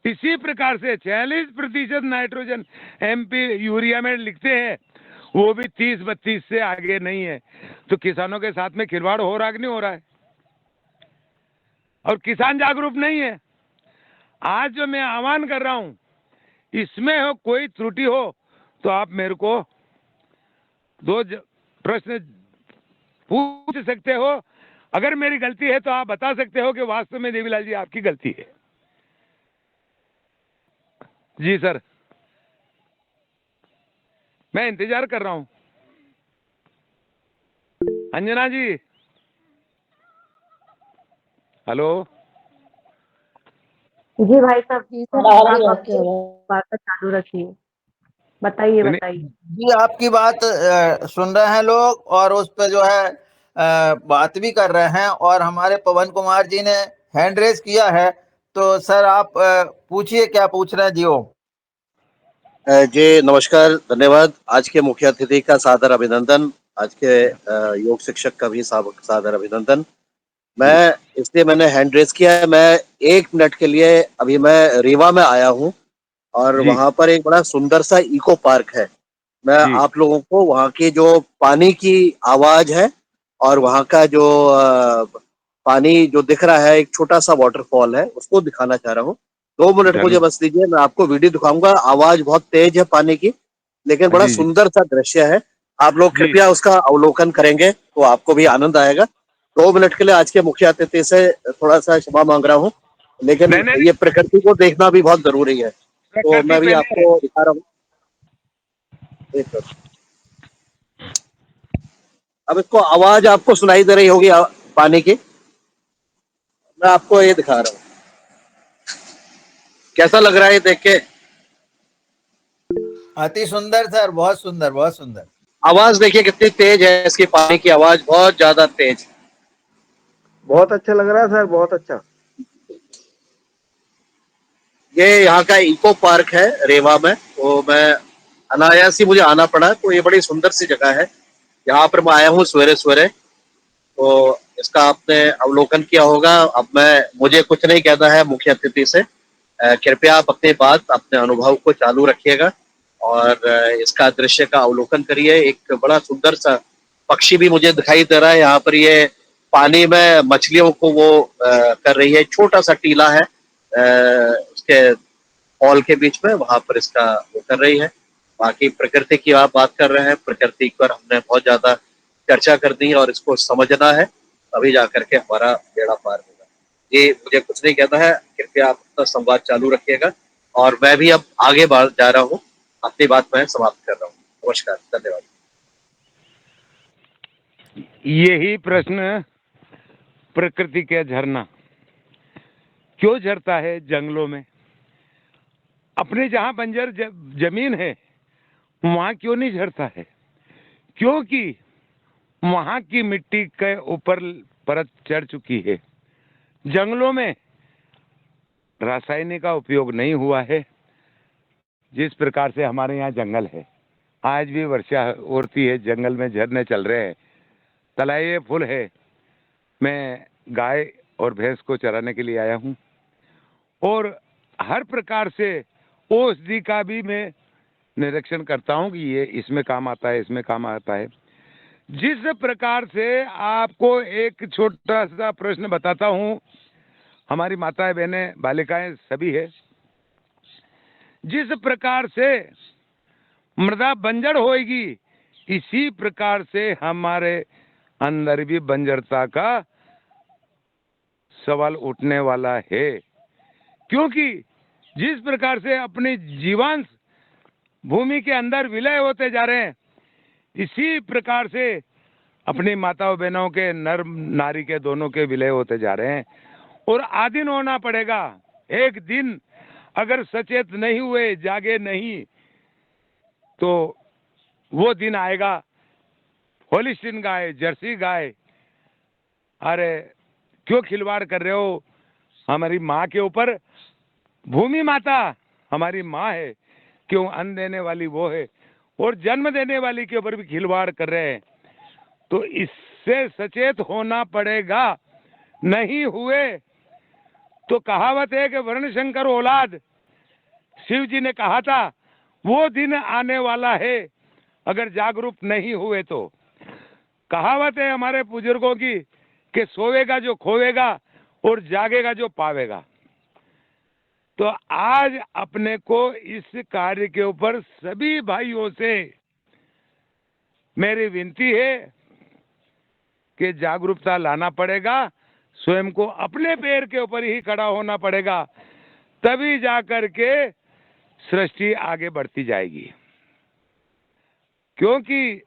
इसी प्रकार से 46% नाइट्रोजन एमपी यूरिया में लिखते हैं, वो भी 30-32 से आगे नहीं है। तो किसानों के साथ में खिलवाड़ हो रहा कि नहीं हो रहा है? और किसान जागरूक नहीं है। आज जो मैं आह्वान कर रहा हूं, इसमें हो कोई त्रुटि हो तो आप मेरे को दो प्रश्न पूछ सकते हो। अगर मेरी गलती है तो आप बता सकते हो कि वास्तव में देवीलाल जी आपकी गलती है। जी सर, मैं इंतजार कर रहा हूं। अंजना जी, हेलो। जी भाई साहब, जी सर, आ रही है, आप आपकी अपनी आवाज। बात चालू रखिए। बताइए सुनिए, बताइए। जी आपकी बात सुन रहे हैं लोग, और उस पे जो है बात भी कर रहे हैं, और हमारे पवन कुमार जी ने हैंड रेज किया है। तो सर आप पूछिए, क्या पूछ रहे हैं जी? जी नमस्कार, धन्यवाद। आज के मुख्य अतिथि का सादर अभिनंदन, आज के योग शिक्षक का भी सादर अभिनंदन। मैं इसलिए मैंने हैंड रेस किया है। मैं 1 मिनट के लिए, अभी मैं रीवा में आया हूँ और जी वहाँ पर एक बड़ा सुंदर सा इको पार्क है। मैं जी आप लोगों को वहाँ की जो पानी की आवाज है और वहाँ का जो पानी जो दिख रहा है, एक छोटा सा वाटरफॉल है, उसको दिखाना चाह रहा हूँ। 2 मिनट मुझे जरूर। बस दीजिए, मैं आपको वीडियो दिखाऊंगा। आवाज बहुत तेज है पानी की, लेकिन बड़ा जी जी सुंदर सा दृश्य है। आप लोग जी कृपया उसका अवलोकन करेंगे तो आपको भी आनंद आएगा। 2 मिनट के लिए आज के मुख्य अतिथि से थोड़ा सा क्षमा मांग रहा हूँ, लेकिन मैंने ये प्रकृति को देखना भी बहुत जरूरी है। तो प्रकृति मैं भी पहले है। आपको दिखा रहा हूँ। एक मिनट। अब इसको आवाज आपको सुनाई दे रही होगी पानी की। मैं आपको ये दिखा रहा हूँ, कैसा लग रहा है ये देख के? अति सुंदर सर, बहुत सुंदर, बहुत सुंदर। आवाज देखिए कितनी तेज है इसकी, पानी की आवाज बहुत ज्यादा तेज। बहुत अच्छा लग रहा है सर, बहुत अच्छा। ये यहाँ का इको पार्क है रेवा में। तो मैं अनायास ही मुझे आना पड़ा। तो ये बड़ी सुंदर सी जगह है, यहाँ पर मैं आया हूँ सवेरे सवेरे। तो इसका आपने अवलोकन किया होगा। अब मुझे कुछ नहीं कहना है मुख्य अतिथि से। कृपया आप अपनी बात, अपने अनुभव को चालू रखिएगा और इसका दृश्य का अवलोकन करिए। एक बड़ा सुंदर सा पक्षी भी मुझे दिखाई दे रहा है यहाँ पर। ये पानी में मछलियों को वो कर रही है। छोटा सा टीला है उसके हॉल के बीच में, वहां पर इसका वो कर रही है। बाकी प्रकृति की आप बात कर रहे हैं, प्रकृति पर हमने बहुत ज्यादा चर्चा कर दी और इसको समझना है, तभी जाकर के हमारा बेड़ा पार होगा। ये मुझे कुछ नहीं कहना है, कृपया आप अपना संवाद चालू रखिएगा। और मैं भी अब आगे बढ़ जा रहा हूँ, अपनी बात मैं समाप्त कर रहा हूँ। नमस्कार, धन्यवाद। यही प्रश्न, प्रकृति का झरना क्यों झरता है जंगलों में? अपने जहां बंजर जमीन है वहां क्यों नहीं झरता है? क्योंकि वहां की मिट्टी के ऊपर परत चढ़ चुकी है। जंगलों में रासायनिक का उपयोग नहीं हुआ है। जिस प्रकार से हमारे यहाँ जंगल है, आज भी वर्षा होती है, जंगल में झरने चल रहे हैं, तलाइए फुल है। मैं गाय और भैंस को चराने के लिए आया हूँ और हर प्रकार से औषधि का भी मैं निरीक्षण करता हूँ कि ये इसमें काम आता है, इसमें काम आता है। जिस प्रकार से आपको एक छोटा सा प्रश्न बताता हूँ, हमारी माताएं, बहनें, बालिकाएं सभी है। जिस प्रकार से मृदा बंजर होएगी, इसी प्रकार से हमारे अंदर भी बंजरता का सवाल उठने वाला है। क्योंकि जिस प्रकार से अपने जीवांश भूमि के अंदर विलय होते जा रहे हैं, इसी प्रकार से अपनी माताओं बहनों के, नर नारी के, दोनों के विलय होते जा रहे हैं। और आधीन होना पड़ेगा। एक दिन अगर सचेत नहीं हुए, जागे नहीं, तो वो दिन आएगा। होलिस्टीन गाय, जर्सी गाय, अरे क्यों खिलवाड़ कर रहे हो हमारी माँ के ऊपर? भूमि माता हमारी माँ है, क्यों अन्न देने वाली वो है, और जन्म देने वाली के ऊपर भी खिलवाड़ कर रहे हैं। तो इससे सचेत होना पड़ेगा। नहीं हुए तो कहावत है कि वर्ण शंकर औलाद शिव जी ने कहा था वो दिन आने वाला है अगर जागरूक नहीं हुए तो। कहावत है हमारे बुजुर्गों की कि सोएगा जो खोएगा और जागेगा जो पावेगा। तो आज अपने को इस कार्य के ऊपर सभी भाइयों से मेरी विनती है कि जागरूकता लाना पड़ेगा, स्वयं को अपने पैर के ऊपर ही खड़ा होना पड़ेगा, तभी जाकर के सृष्टि आगे बढ़ती जाएगी। क्योंकि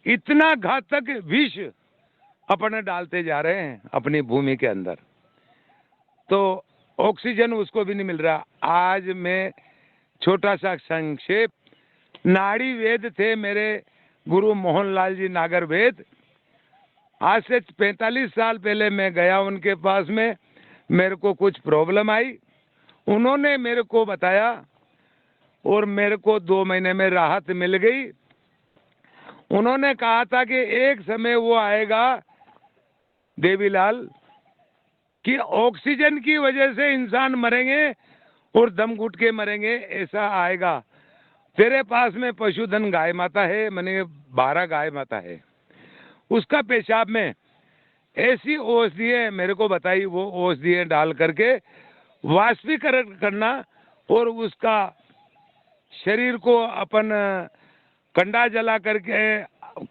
इतना घातक विष अपने डालते जा रहे हैं अपनी भूमि के अंदर, तो ऑक्सीजन उसको भी नहीं मिल रहा। आज मैं छोटा सा संक्षेप, नाड़ी वेद थे मेरे गुरु मोहनलाल जी नागर वेद। आज से 45 साल पहले मैं गया उनके पास में, मेरे को कुछ प्रॉब्लम आई, उन्होंने मेरे को बताया और मेरे को 2 महीने में राहत मिल गई। उन्होंने कहा था कि एक समय वो आएगा देवीलाल कि ऑक्सीजन की वजह से इंसान मरेंगे और दम घुट के मरेंगे, ऐसा आएगा। तेरे पास में पशुधन गाय माता है, मैंने 12 गाय माता है, उसका पेशाब में ऐसी औषधियाँ मेरे को बताई, वो औषधियाँ डाल करके वाष्पीकरण करना और उसका शरीर को अपन कंडा जला करके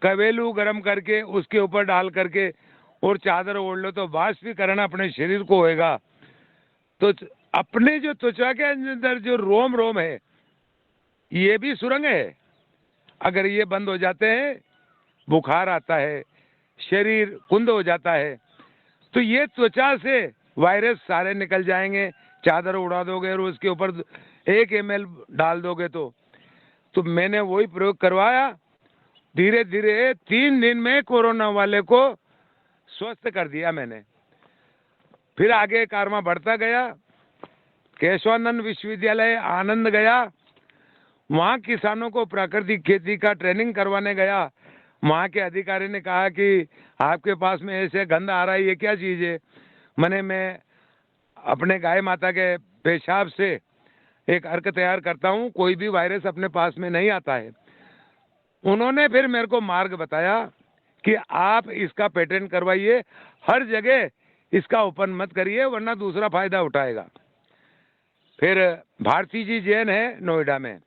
कवेलू गरम करके उसके ऊपर डाल करके और चादर ओढ़ लो तो वाष्पीकरण अपने शरीर को होएगा। तो अपने जो त्वचा के अंदर जो रोम रोम है ये भी सुरंग है, अगर ये बंद हो जाते हैं बुखार आता है, शरीर कुंद हो जाता है, तो ये त्वचा से वायरस सारे निकल जाएंगे। चादर उड़ा दोगे और उसके ऊपर 1 ml डाल दोगे तो मैंने वही प्रयोग करवाया। धीरे धीरे 3 दिन में कोरोना वाले को स्वस्थ कर दिया मैंने। फिर आगे कारवा बढ़ता गया, केशवानंद विश्वविद्यालय आनंद गया, वहाँ किसानों को प्राकृतिक खेती का ट्रेनिंग करवाने गया। वहाँ के अधिकारी ने कहा कि आपके पास में ऐसे गंध आ रहा है, ये क्या चीज़ है? मैं अपने गाय माता के पेशाब से एक अर्क तैयार करता हूँ, कोई भी वायरस अपने पास में नहीं आता है। उन्होंने फिर मेरे को मार्ग बताया कि आप इसका पेटेंट करवाइए, हर जगह इसका ओपन मत करिए वरना दूसरा फायदा उठाएगा। फिर भारती जी जैन है नोएडा में,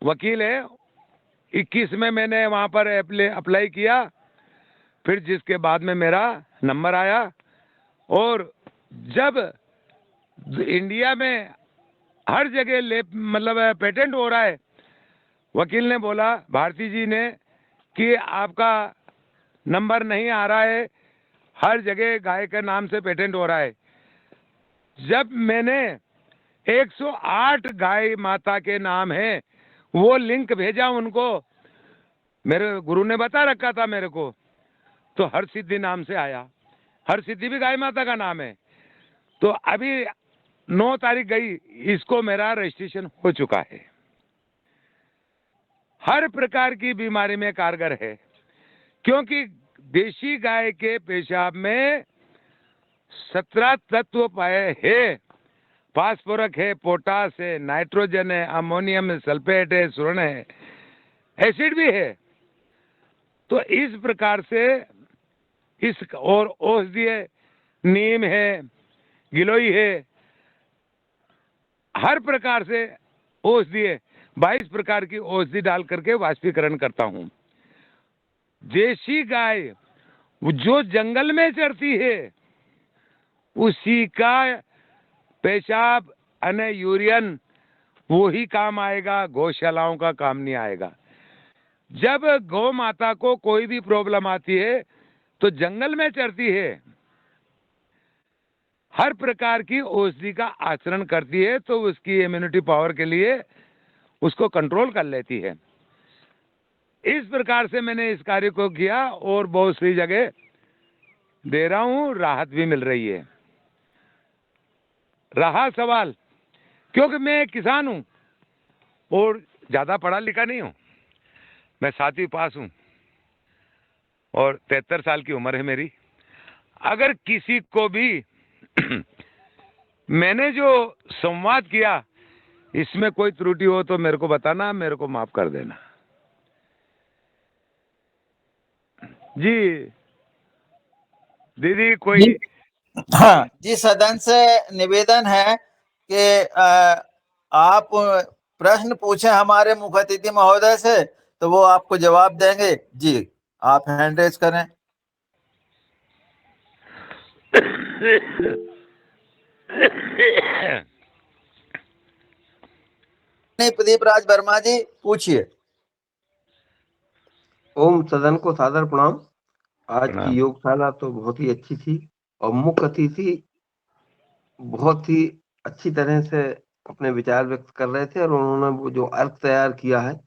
वकील है, 21 में मैंने वहाँ पर अप्लाई किया। फिर जिसके बाद में मेरा नंबर आया और जब इंडिया में हर जगह मतलब पेटेंट हो रहा है, वकील ने बोला भारती जी ने कि आपका नंबर नहीं आ रहा है, हर जगह गाय के नाम से पेटेंट हो रहा है। जब मैंने 108 गाय माता के नाम है वो लिंक भेजा उनको, मेरे गुरु ने बता रखा था मेरे को, तो हर सिद्धि नाम से आया। हर सिद्धि भी गाय माता का नाम है। तो अभी 9 तारीख गई, इसको मेरा रजिस्ट्रेशन हो चुका है। हर प्रकार की बीमारी में कारगर है, क्योंकि देशी गाय के पेशाब में 17 तत्व पाए हैं। फास्फोरस है, पोटास है, नाइट्रोजन है, अमोनियम है, सल्फेट है, सुरण है, एसिड भी है। तो इस प्रकार से इस और औषधि नीम है, गिलोई है, हर प्रकार से औषधि है। 22 प्रकार की औषधि डाल करके वाष्पीकरण करता हूँ। देशी गाय जो जंगल में चरती है उसी का पेशाब यानी यूरियन वो ही काम आएगा, गौशालाओं का काम नहीं आएगा। जब गौ माता को कोई भी प्रॉब्लम आती है तो जंगल में चरती है, हर प्रकार की औषधि का आचरण करती है, तो उसकी इम्यूनिटी पावर के लिए उसको कंट्रोल कर लेती है। इस प्रकार से मैंने इस कार्य को किया और बहुत सी जगह दे रहा हूँ, राहत भी मिल रही है। रहा सवाल, क्योंकि मैं किसान हूँ और ज़्यादा पढ़ा लिखा नहीं हूँ, मैं 7वीं पास हूँ और 73 साल की उम्र है मेरी। अगर किसी को भी मैंने जो संवाद किया इसमें कोई त्रुटि हो तो मेरे को बताना, मेरे को माफ कर देना। जी दीदी कोई हाँ जी, सदन से निवेदन है कि आप प्रश्न पूछें हमारे मुख्य अतिथि महोदय से, तो वो आपको जवाब देंगे। जी, आप हैंड रेज करें। नहीं, प्रदीप राज वर्मा जी पूछिए। ओम सदन को सादर प्रणाम। आज की प्रणाम। योगशाला तो बहुत ही अच्छी थी और मुख्य अतिथि बहुत ही अच्छी तरह से अपने विचार व्यक्त कर रहे थे और उन्होंने वो जो अर्क तैयार किया है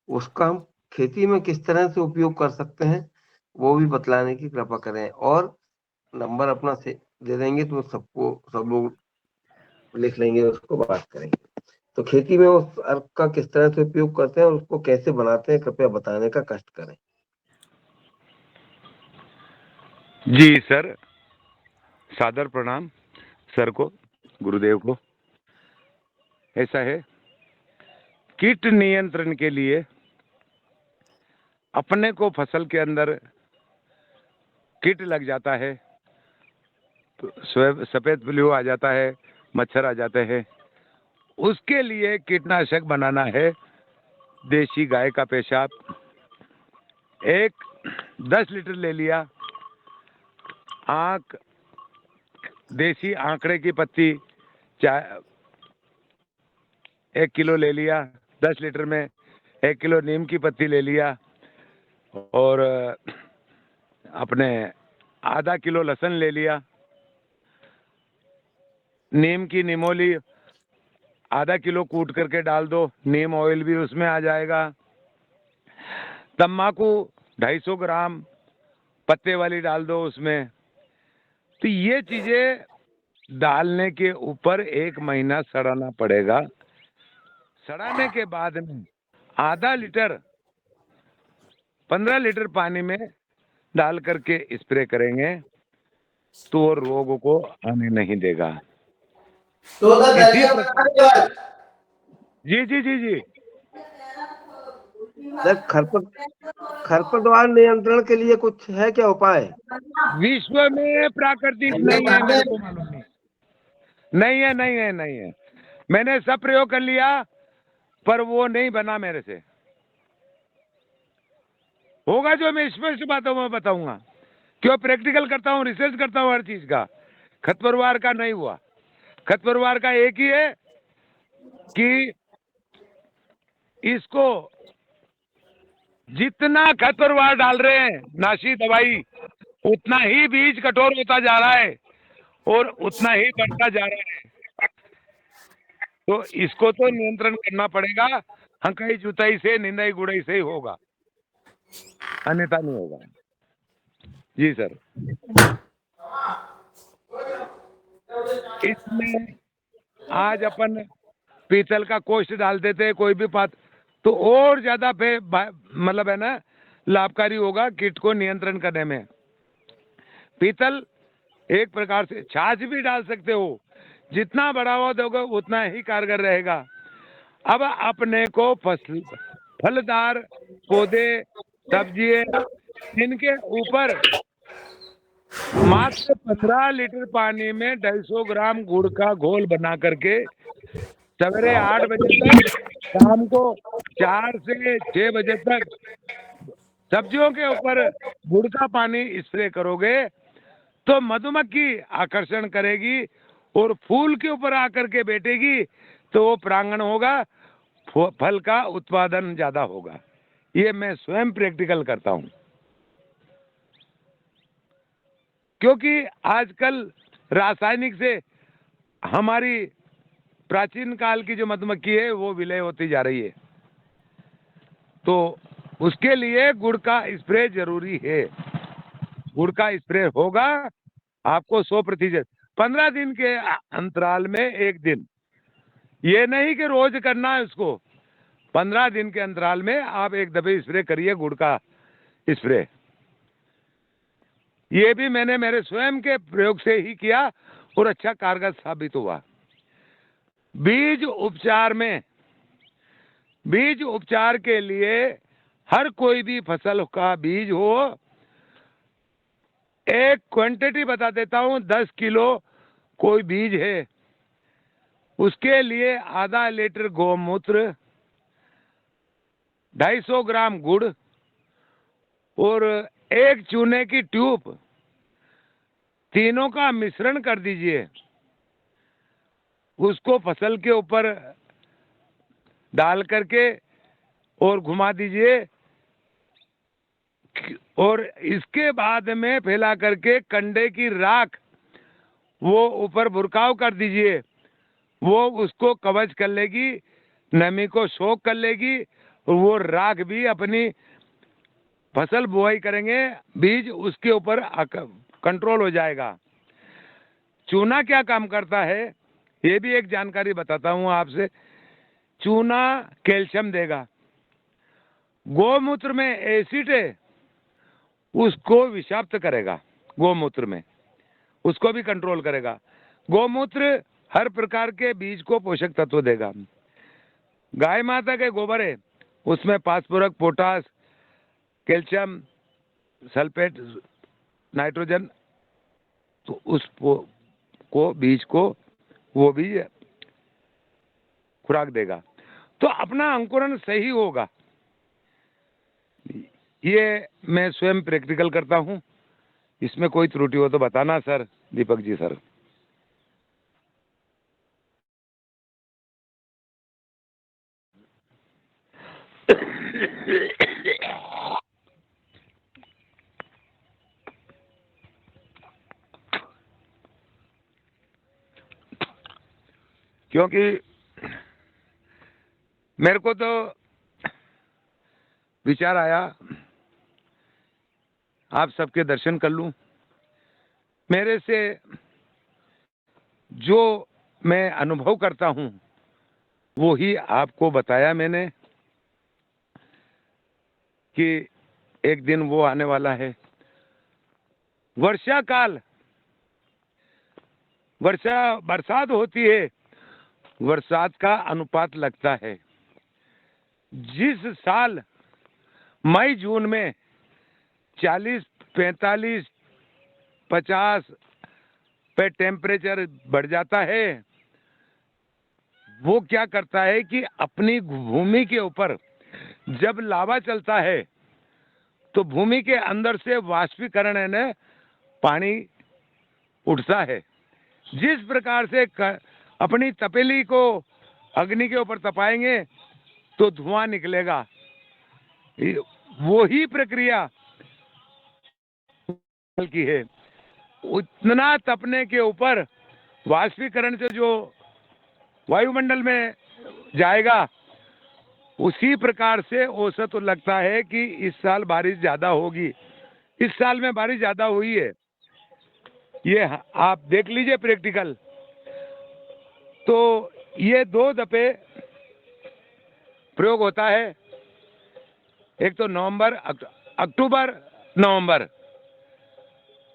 उसका हम खेती में किस तरह से उपयोग कर सकते हैं वो भी बतलाने की कृपा करें, और नंबर अपना से दे देंगे तो सबको सब लोग लिख लेंगे, उसको बात करेंगे। तो खेती में उस अर्क का किस तरह से उपयोग करते हैं और उसको कैसे बनाते हैं, कृपया बताने का कष्ट करें। जी सर, सादर प्रणाम सर को, गुरुदेव को। ऐसा है, कीट नियंत्रण के लिए अपने को फसल के अंदर कीट लग जाता है तो सफेद फ्लू आ जाता है, मच्छर आ जाते हैं। उसके लिए कीटनाशक बनाना है देसी गाय का पेशाब। 10 लीटर ले लिया, देसी आंकड़े की पत्ती 1 किलो ले लिया, 10 लीटर में 1 किलो नीम की पत्ती ले लिया, और अपने आधा किलो लहसुन ले लिया, नीम की निमोली आधा किलो कूट करके डाल दो, नीम ऑयल भी उसमें आ जाएगा। तम्बाकू 250 ग्राम पत्ते वाली डाल दो उसमें। तो ये चीजें डालने के ऊपर 1 महीना सड़ाना पड़ेगा। सड़ाने के बाद में आधा लीटर 15 लीटर पानी में डाल करके स्प्रे करेंगे तो वो रोग को आने नहीं देगा। तो इसी प्रकार जी जी जी जी सर, खरपतवार नियंत्रण के लिए कुछ है क्या उपाय? विश्व में प्राकृतिक नहीं है, मेरे को मालूम नहीं। नहीं है, नहीं है, नहीं है। मैंने सब प्रयोग कर लिया पर वो नहीं बना मेरे से। होगा जो मैं स्पष्ट बातों में बताऊंगा, क्यों प्रैक्टिकल करता हूँ, रिसर्च करता हूँ हर चीज का। खरपतवार का नहीं हुआ। खरपतवार का एक ही है कि इसको जितना खरपतवार डाल रहे हैं नाशी दवाई, उतना ही बीज कठोर होता जा रहा है और उतना ही बढ़ता जा रहा है। तो इसको तो नियंत्रण करना पड़ेगा। हंकाई जुताई से, निंदाई गुड़ाई से ही होगा, अन्यथा नहीं होगा। जी सर। इसमें आज अपन पीतल का कोष्ठ डाल देते, कोई भी पात, तो और ज्यादा मतलब है ना, लाभकारी होगा कीट को नियंत्रण करने में। पीतल एक प्रकार से छाछ भी डाल सकते हो, जितना बढ़ावा दोगे उतना ही कारगर रहेगा। अब अपने को फलदार पौधे, सब्जियां, इनके ऊपर मात्र 15 लीटर पानी में 250 ग्राम गुड़ का घोल बना करके सवेरे 8 बजे तक, शाम को 4 से 6 बजे तक सब्जियों के ऊपर गुड़ का पानी स्प्रे करोगे तो मधुमक्खी आकर्षण करेगी और फूल के ऊपर आकर के बैठेगी तो वो परागण होगा, फल का उत्पादन ज्यादा होगा। ये मैं स्वयं प्रैक्टिकल करता हूं, क्योंकि आजकल रासायनिक से हमारी प्राचीन काल की जो मधुमक्खी है वो विलय होती जा रही है। तो उसके लिए गुड़ का स्प्रे जरूरी है। गुड़ का स्प्रे होगा आपको 100%। 15 दिन के अंतराल में 1 दिन, ये नहीं कि रोज करना है उसको। 15 दिन के अंतराल में आप एक दफे स्प्रे करिए गुड़ का स्प्रे। ये भी मैंने मेरे स्वयं के प्रयोग से ही किया और अच्छा कारगर साबित हुआ। बीज उपचार के लिए हर कोई भी फसल का बीज हो, एक क्वांटिटी बता देता हूं, 10 किलो कोई बीज है, उसके लिए आधा लीटर गोमूत्र, 250 ग्राम गुड़ और एक चूने की ट्यूब, तीनों का मिश्रण कर दीजिए। उसको फसल के ऊपर डाल करके और घुमा दीजिए और इसके बाद में फैला करके कंडे की राख वो ऊपर बुरकाव कर दीजिए। वो उसको कवच कर लेगी, नमी को सोख कर लेगी और वो राख भी अपनी फसल बुआई करेंगे, बीज उसके ऊपर कंट्रोल हो जाएगा। चूना क्या काम करता है ये भी एक जानकारी बताता हूं आपसे। चूना कैल्शियम देगा, गोमूत्र में एसिड है उसको विषाक्त करेगा, गोमूत्र में उसको भी कंट्रोल करेगा। गोमूत्र हर प्रकार के बीज को पोषक तत्व देगा। गाय माता के गोबर है उसमें phosphorus, potash, calcium, sulphate, nitrogen, तो उस को बीज को वो भी खुराक देगा तो अपना अंकुरण सही होगा। ये मैं स्वयं प्रैक्टिकल करता हूं, इसमें कोई त्रुटि हो तो बताना सर, दीपक जी सर। क्योंकि मेरे को तो विचार आया आप सबके दर्शन कर लूं। मेरे से जो मैं अनुभव करता हूं वो ही आपको बताया मैंने कि एक दिन वो आने वाला है। वर्षा काल, बरसात होती है, बरसात का अनुपात लगता है। जिस साल मई जून में 40, 45, 50 पे टेम्परेचर बढ़ जाता है, वो क्या करता है कि अपनी भूमि के ऊपर जब लावा चलता है तो भूमि के अंदर से वाष्पीकरण है, पानी उठता है। जिस प्रकार से अपनी तपेली को अग्नि के ऊपर तपाएंगे तो धुआं निकलेगा, वो ही प्रक्रिया की है। उतना तपने के ऊपर वाष्पीकरण से जो वायुमंडल में जाएगा, उसी प्रकार से औसत लगता है कि इस साल बारिश ज्यादा होगी। इस साल में बारिश ज्यादा हुई है, ये आप देख लीजिए प्रैक्टिकल। तो ये 2 दफे प्रयोग होता है, एक तो अक्टूबर नवंबर,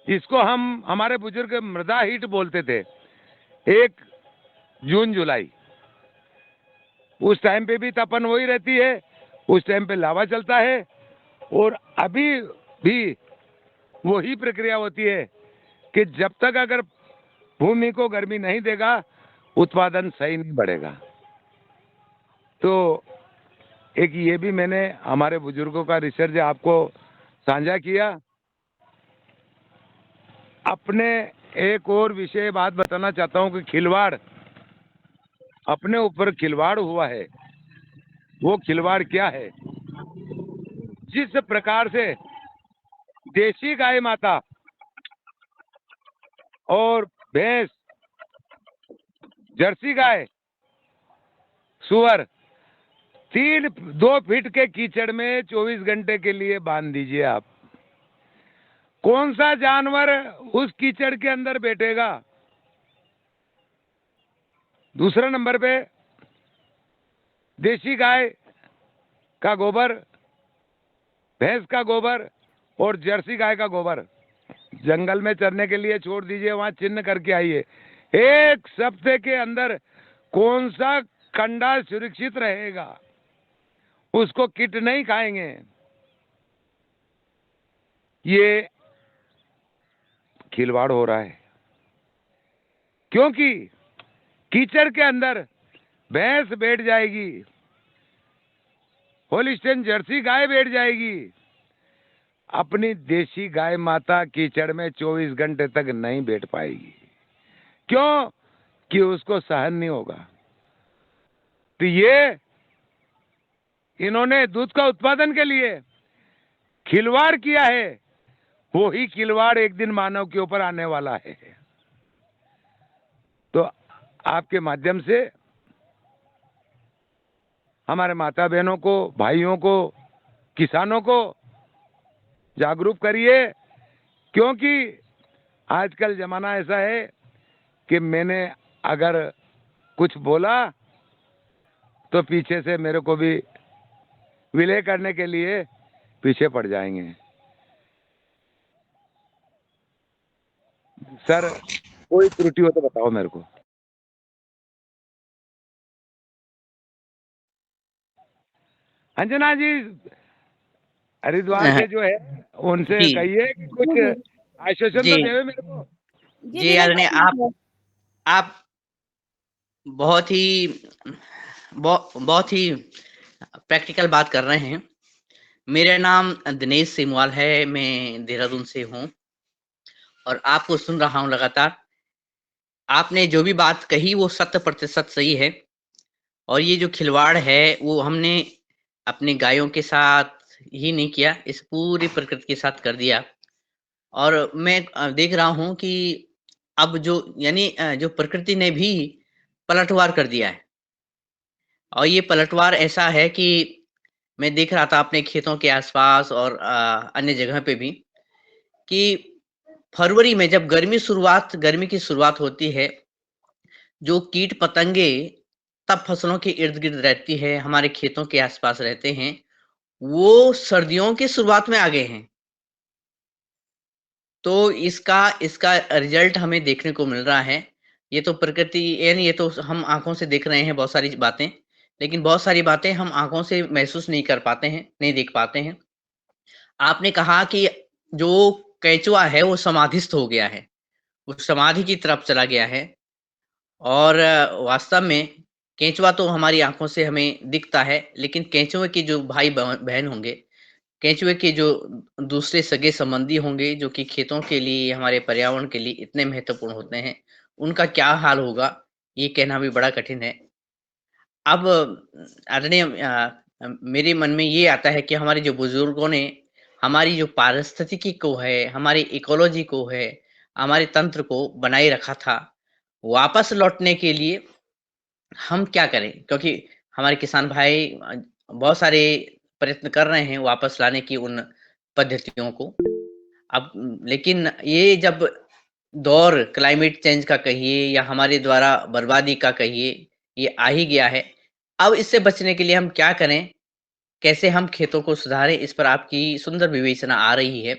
इसको हमारे बुजुर्ग मृदा हीट बोलते थे। एक जून जुलाई, उस टाइम पे भी तपन वही रहती है, उस टाइम पे लावा चलता है और अभी भी वही प्रक्रिया होती है कि जब तक अगर भूमि को गर्मी नहीं देगा उत्पादन सही नहीं बढ़ेगा। तो एक ये भी मैंने हमारे बुजुर्गों का रिसर्च आपको साझा किया। अपने एक और विषय बात बताना चाहता हूं कि खिलवाड़, अपने ऊपर खिलवाड़ हुआ है। वो खिलवाड़ क्या है? जिस प्रकार से देशी गाय माता और भैंस, जर्सी गाय, सुअर 2 फीट के कीचड़ में 24 घंटे के लिए बांध दीजिए आप, कौन सा जानवर उस कीचड़ के अंदर बैठेगा? दूसरा नंबर पे देशी गाय का गोबर, भैंस का गोबर और जर्सी गाय का गोबर जंगल में चरने के लिए छोड़ दीजिए, वहां चिन्ह करके आइए। 1 हफ्ते के अंदर कौन सा कंडा सुरक्षित रहेगा, उसको किट नहीं खाएंगे। ये खिलवाड़ हो रहा है, क्योंकि कीचड़ के अंदर भैंस बैठ जाएगी, होलिस्टीन जर्सी गाय बैठ जाएगी। अपनी देसी गाय माता कीचड़ में 24 घंटे तक नहीं बैठ पाएगी। क्यों? कि उसको सहन नहीं होगा। तो ये इन्होंने दूध का उत्पादन के लिए खिलवाड़ किया है, वो ही खिलवाड़ एक दिन मानव के ऊपर आने वाला है। तो आपके माध्यम से हमारे माता बहनों को, भाइयों को, किसानों को जागरूक करिए, क्योंकि आजकल जमाना ऐसा है कि मैंने अगर कुछ बोला तो पीछे से मेरे को भी विलय करने के लिए पीछे पड़ जाएंगे। सर, कोई त्रुटि हो तो बताओ मेरे को। अंजना जी हरिद्वार के जो है उनसे जी कहिए कि कुछ आश्वासन जी तो देवे मेरे को। जी आदरणीय, आप बहुत ही बहुत ही प्रैक्टिकल बात कर रहे हैं। मेरा नाम दिनेश सिमवाल है, मैं देहरादून से हूँ और आपको सुन रहा हूँ लगातार। आपने जो भी बात कही वो 100% सही है। और ये जो खिलवाड़ है वो हमने अपनी गायों के साथ ही नहीं किया, इस पूरी प्रकृति के साथ कर दिया। और मैं देख रहा हूँ कि अब जो यानी जो प्रकृति ने भी पलटवार कर दिया है। और ये पलटवार ऐसा है कि मैं देख रहा था अपने खेतों के आसपास और अन्य जगह पे भी कि फरवरी में जब गर्मी की शुरुआत होती है, जो कीट पतंगे तब फसलों के इर्द गिर्द रहती है, हमारे खेतों के आसपास रहते हैं, वो सर्दियों की शुरुआत में आ गए हैं। तो इसका इसका रिजल्ट हमें देखने को मिल रहा है। ये तो प्रकृति, यानी ये तो हम आँखों से देख रहे हैं बहुत सारी बातें, लेकिन बहुत सारी बातें हम आँखों से महसूस नहीं कर पाते हैं, नहीं देख पाते हैं। आपने कहा कि जो केंचुआ है वो समाधिस्थ हो गया है, वो समाधि की तरफ चला गया है। और वास्तव में केंचुआ तो हमारी आँखों से हमें दिखता है, लेकिन केंचुए के जो भाई बहन होंगे, केंचुए के जो दूसरे सगे-संबंधी होंगे, जो कि खेतों के लिए, हमारे पर्यावरण के लिए इतने महत्वपूर्ण होते हैं, उनका क्या हाल होगा, ये कहना भी बड़ा कठिन है। अब आदरणीय, मेरे मन में ये आता है कि हमारे जो बुजुर्गों ने हमारी जो पारिस्थितिकी को है, हमारी इकोलॉजी को है, हमारे तंत्र को बनाए रखा था, वापस लौटने के लिए हम क्या करें? क्योंकि हमारे किसान भाई बहुत सारे प्रयत्न कर रहे हैं वापस लाने की उन पद्धतियों को। अब लेकिन ये जब दौर क्लाइमेट चेंज का कहिए या हमारे द्वारा बर्बादी का कहिए, ये आ ही गया है। अब इससे बचने के लिए हम क्या करें? कैसे हम खेतों को सुधारें? इस पर आपकी सुंदर विवेचना आ रही है।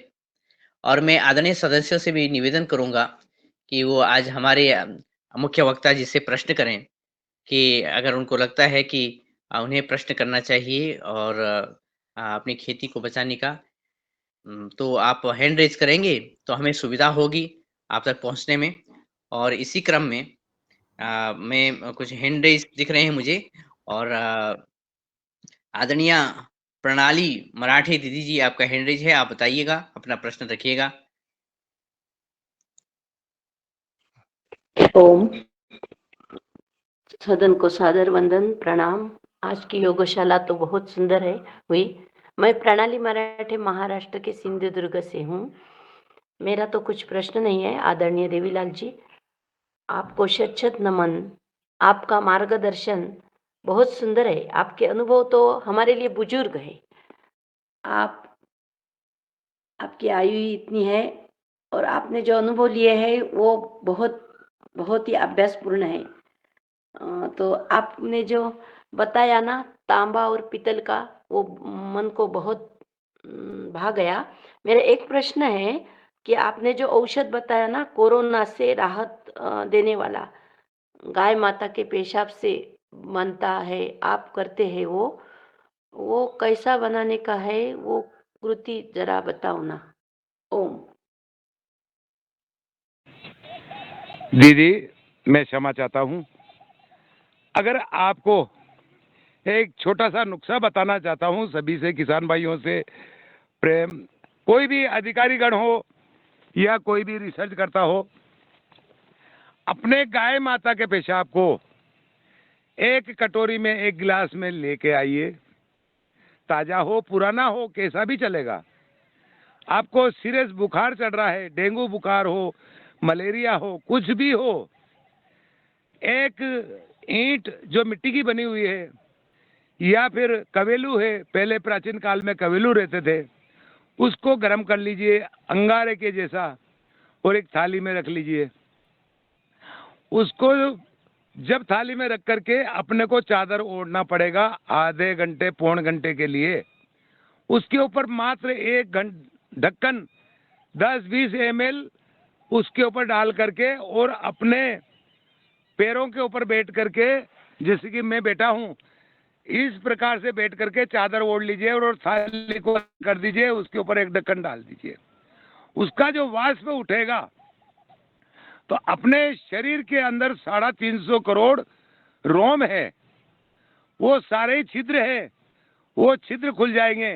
और मैं आदरणीय सदस्यों से भी निवेदन करूँगा कि वो आज हमारे मुख्य वक्ता जी से प्रश्न करें कि अगर उनको लगता है कि उन्हें प्रश्न करना चाहिए और अपनी खेती को बचाने का, तो आप हैंड रेज़ करेंगे, तो हमें सुविधा होगी आप तक पहुँचने में। और इसी क्रम में मैं कुछ हैंड रेज़ दिख रहे हैं मुझे। और आदरणीय प्रणाली मराठे दीदी जी, आपका हैंड रेज़ है, आप बताइएगा, अपना प्रश्न रखिएगा। ओम। सदन को सादर वंदन, प्रणाम। आज की योगशाला तो बहुत सुंदर है हुई। मैं प्रणाली मराठे महाराष्ट्र के सिंधुदुर्ग से हूँ। मेरा तो कुछ प्रश्न नहीं है। आदरणीय देवीलाल जी, आपको शत-शत नमन। आपका मार्गदर्शन बहुत सुंदर है। आपके अनुभव तो हमारे लिए बुजुर्ग है। आपकी आयु ही इतनी है और आपने जो अनुभव लिए हैं वो बहुत बहुत ही अभ्यासपूर्ण है। तो आपने जो बताया ना तांबा और पीतल का, वो मन को बहुत भा गया। मेरा एक प्रश्न है कि आपने जो औषध बताया ना कोरोना से राहत देने वाला, गाय माता के पेशाब से बनता है, आप करते हैं वो कैसा बनाने का है, वो कृति जरा बताओ ना। ओम। दीदी, मैं क्षमा चाहता हूँ। अगर आपको एक छोटा सा नुस्खा बताना चाहता हूँ, सभी से, किसान भाइयों से प्रेम, कोई भी अधिकारीगण हो या कोई भी रिसर्च करता हो, अपने गाय माता के पेशाब को एक कटोरी में, एक गिलास में लेके आइए। ताजा हो, पुराना हो, कैसा भी चलेगा। आपको सीरियस बुखार चढ़ रहा है, डेंगू बुखार हो, मलेरिया हो, कुछ भी हो, एक ईंट जो मिट्टी की बनी हुई है या फिर कवेलू है, पहले प्राचीन काल में कवेलू रहते थे, उसको गर्म कर लीजिए अंगारे के जैसा और एक थाली में रख लीजिए। उसको जब थाली में रख करके अपने को चादर ओढ़ना पड़ेगा आधे घंटे, पौन घंटे के लिए। उसके ऊपर मात्र एक ढक्कन 10-20 ml उसके ऊपर डाल करके और अपने पैरों के ऊपर बैठ करके, जैसे कि मैं बैठा हूँ, इस प्रकार से बैठ करके चादर ओढ़ लीजिए और थाली को कर दीजिए, उसके ऊपर एक ढक्कन डाल दीजिए। उसका जो वाष्प उठेगा तो अपने शरीर के अंदर 350 करोड़ रोम है, वो सारे छिद्र है, वो छिद्र खुल जाएंगे।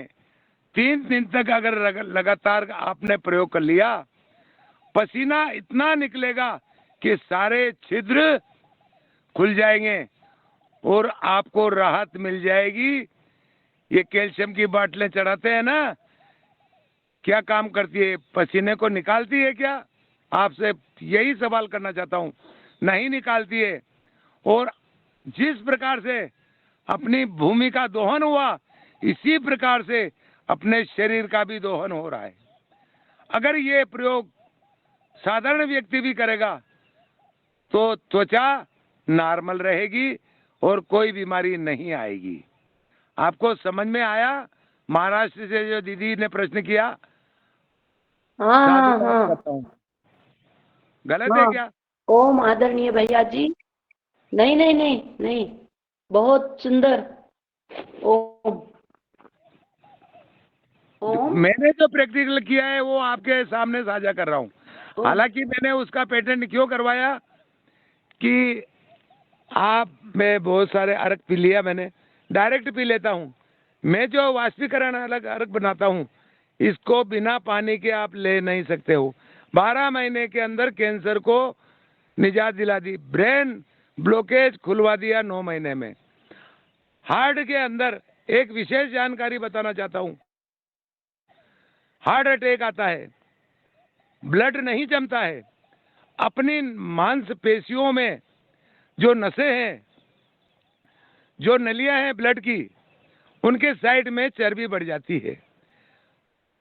3 दिन तक अगर लगातार आपने प्रयोग कर लिया, पसीना इतना निकलेगा कि सारे छिद्र खुल जाएंगे और आपको राहत मिल जाएगी। ये कैल्शियम की बाटलें चढ़ाते हैं ना, क्या काम करती है? पसीने को निकालती है क्या? आपसे यही सवाल करना चाहता हूँ। नहीं निकालती है। और जिस प्रकार से अपनी भूमि का दोहन हुआ, इसी प्रकार से अपने शरीर का भी दोहन हो रहा है। अगर ये प्रयोग साधारण व्यक्ति भी करेगा तो त्वचा नॉर्मल रहेगी और कोई बीमारी नहीं आएगी। आपको समझ में आया? महाराष्ट्र से जो दीदी ने प्रश्न किया, हाँ हाँ साधुवाद हाँ करता हूं। गलत है हाँ। क्या? ओम आदरणीय भैया जी। नहीं नहीं नहीं नहीं, बहुत सुंदर। ओम। ओम। मैंने जो प्रैक्टिकल किया है वो आपके सामने साझा कर रहा हूँ। ओम। हालांकि मैंने उसका पेटेंट क्यों करवाया कि आप, मैं बहुत सारे अर्क पी लिया, मैंने डायरेक्ट पी लेता हूँ। मैं जो वाष्पीकरण अलग अर्क बनाता हूँ, इसको बिना पानी के आप ले नहीं सकते हो। 12 महीने के अंदर कैंसर को निजात दिला दी, ब्रेन ब्लॉकेज खुलवा दिया 9 महीने में। हार्ट के अंदर एक विशेष जानकारी बताना चाहता हूँ। हार्ट अटैक आता है, ब्लड नहीं जमता है, अपनी मांसपेशियों में जो नसें हैं, जो नलियां हैं ब्लड की, उनके साइड में चर्बी बढ़ जाती है,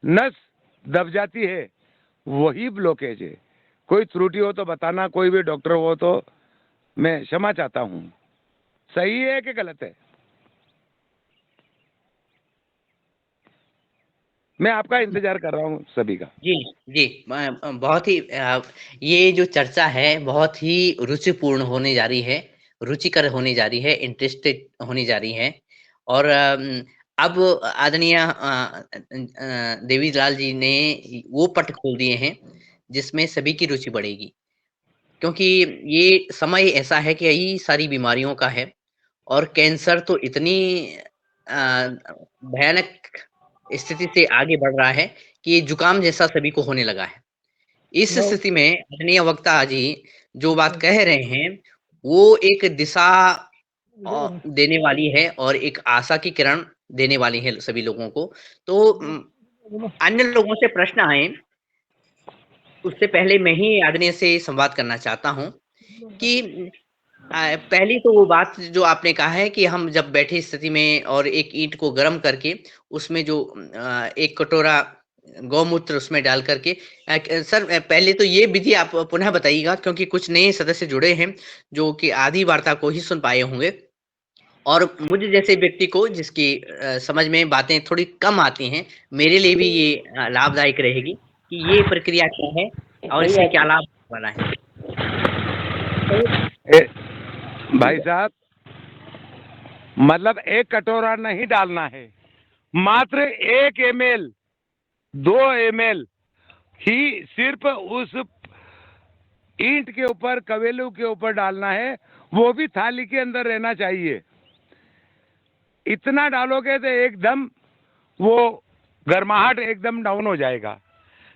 नस दब जाती है, वही ब्लॉकेज है। कोई त्रुटि हो तो बताना, कोई भी डॉक्टर हो तो मैं क्षमा चाहता हूँ। सही है कि गलत है? मैं आपका इंतजार कर रहा हूँ सभी का। जी, जी। बहुत ही ये जो चर्चा है बहुत ही रुचिपूर्ण होने जा रही है, रुचिकर होने जा रही है, इंटरेस्टेड होने जा रही है। और अब आदरणीय देवीलाल जी ने वो पट खोल दिए हैं, जिसमें सभी की रुचि बढ़ेगी। क्योंकि ये समय ऐसा है कि कई सारी बीमारियों का है और कैंसर तो इतनी भयानक स्थिति से आगे बढ़ रहा है कि ये जुकाम जैसा सभी को होने लगा है। इस स्थिति में आदरणीय वक्ता जी जो बात कह रहे हैं, वो एक दिशा देने वाली है और एक आशा की किरण देने वाली है सभी लोगों को। तो अन्य लोगों से प्रश्न आए, उससे पहले मैं ही आदरणीय से संवाद करना चाहता हूँ कि पहली तो वो बात जो आपने कहा है कि हम जब बैठे स्थिति में और एक ईंट को गर्म करके उसमें जो एक कटोरा गौमूत्र उसमें डाल करके सर पहले तो ये विधि आप पुनः बताइएगा क्योंकि कुछ नए सदस्य जुड़े हैं जो कि आधी वार्ता को ही सुन पाए होंगे और मुझे जैसे व्यक्ति को जिसकी समझ में बातें थोड़ी कम आती हैं, मेरे लिए भी ये लाभदायक रहेगी कि ये प्रक्रिया क्या है और इससे भैया क्या जी। लाभ वाला है। ए, भाई साहब, मतलब एक कटोरा नहीं डालना है, मात्र 1 ml 2 ml ही सिर्फ उस ईंट के ऊपर, कवेलू के ऊपर डालना है, वो भी थाली के अंदर रहना चाहिए। इतना डालोगे तो एकदम वो गर्माहट एकदम डाउन हो जाएगा,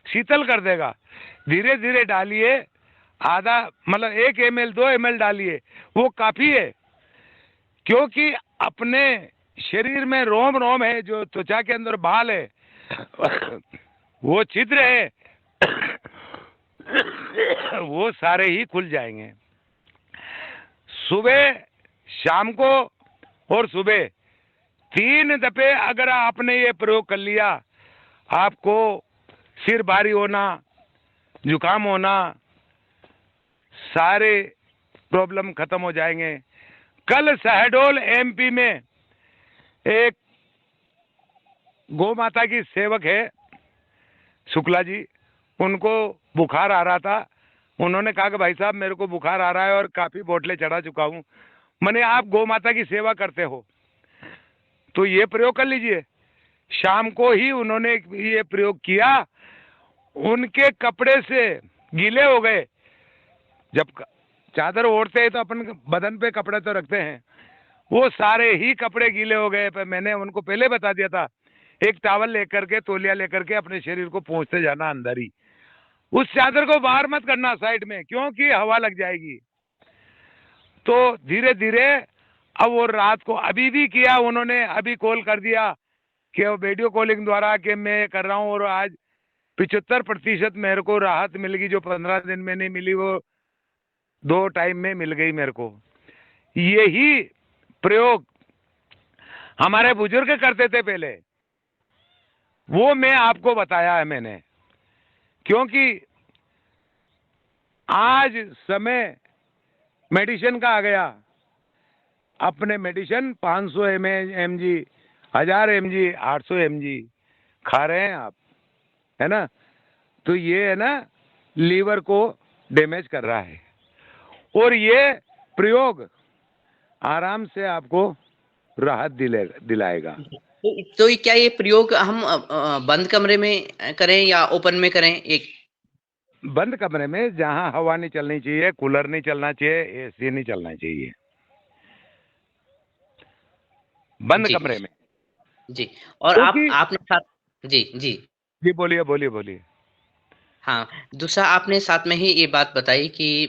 शीतल कर देगा। धीरे धीरे डालिए, आधा मतलब 1 ml 2 ml डालिए, वो काफी है। क्योंकि अपने शरीर में रोम रोम है, जो त्वचा के अंदर बाल है वो छिद्र है वो सारे ही खुल जाएंगे। सुबह, शाम को और सुबह 3 दफे अगर आपने ये प्रयोग कर लिया, आपको सिर भारी होना, जुकाम होना, सारे प्रॉब्लम खत्म हो जाएंगे। कल शहडोल एमपी में एक गौ माता की सेवक है, शुक्ला जी, उनको बुखार आ रहा था। उन्होंने कहा कि भाई साहब मेरे को बुखार आ रहा है और काफी बोतलें चढ़ा चुका हूं। मैंने, आप गौ माता की सेवा करते हो तो ये प्रयोग कर लीजिए। शाम को ही उन्होंने ये प्रयोग किया, उनके कपड़े से गीले हो गए। जब चादर ओढ़ते हैं तो अपन बदन पे कपड़े तो रखते हैं, वो सारे ही कपड़े गीले हो गए। पर मैंने उनको पहले बता दिया था, एक टावल लेकर के, तौलिया लेकर के अपने शरीर को पोंछते जाना अंदर ही। उस चादर को बाहर मत करना साइड में, क्योंकि हवा लग जाएगी। तो धीरे धीरे अब वो रात को अभी भी किया उन्होंने, अभी कॉल कर दिया कि वो वीडियो कॉलिंग द्वारा कि मैं कर रहा हूँ, और आज 75% मेरे को राहत मिल गई। जो 15 दिन में नहीं मिली वो 2 टाइम में मिल गई मेरे को। यही प्रयोग हमारे बुजुर्ग करते थे पहले, वो मैं आपको बताया है मैंने। क्योंकि आज समय मेडिसिन का आ गया। अपने मेडिसिन 500 mg, 1000 mg, 800 mg खा रहे हैं आप, है ना। तो ये है ना, लीवर को डैमेज कर रहा है। और ये प्रयोग आराम से आपको राहत दिलाएगा। तो क्या ये प्रयोग हम बंद कमरे में करें या ओपन में करें? एक बंद कमरे में, जहां हवा नहीं चलनी चाहिए, कूलर नहीं चलना चाहिए, एसी नहीं चलना चाहिए, बंद जी कमरे में। जी। और क्योंकि आपने साथ, जी जी, जी बोलिए बोलिए बोलिए। हाँ, दूसरा आपने साथ में ही ये बात बताई कि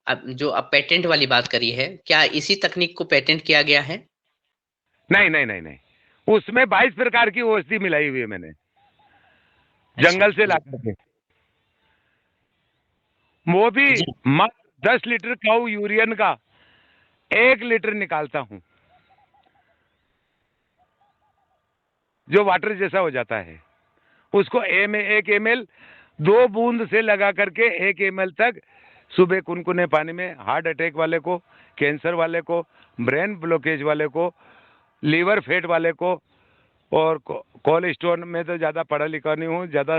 अब जो अब पेटेंट वाली बात करी है, क्या इसी तकनीक को पेटेंट किया गया है? नहीं नहीं नहीं नहीं, उसमें 22 प्रकार की औषधि मिलाई हुई है मैंने, अच्छा जंगल से जी ला करके। वो भी जी मात्र 10 लीटर काऊ यूरियन का 1 लीटर निकालता हूं, जो वाटर जैसा हो जाता है। उसको 1 ml 2 बूंद से लगा करके 1 ml तक सुबह कुनकुने पानी में, हार्ट अटैक वाले को, कैंसर वाले को, ब्रेन ब्लॉकेज वाले को, लीवर फेट वाले को, और कोलेस्ट्रॉल में तो ज़्यादा पढ़ा लिखा नहीं हूँ, ज़्यादा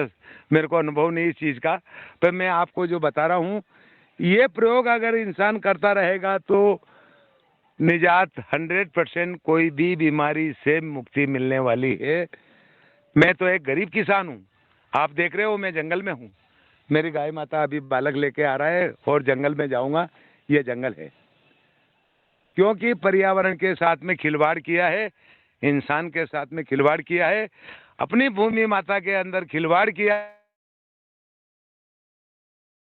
मेरे को अनुभव नहीं इस चीज़ का। पर मैं आपको जो बता रहा हूँ, ये प्रयोग अगर इंसान करता रहेगा तो निजात 100%, कोई भी बीमारी से मुक्ति मिलने वाली है। मैं तो एक गरीब किसान हूँ, आप देख रहे हो मैं जंगल में हूँ। मेरी गाय माता अभी बालक लेके आ रहा है और जंगल में जाऊंगा। ये जंगल है क्योंकि पर्यावरण के साथ में खिलवाड़ किया है, इंसान के साथ में खिलवाड़ किया है, अपनी भूमि माता के अंदर खिलवाड़ किया।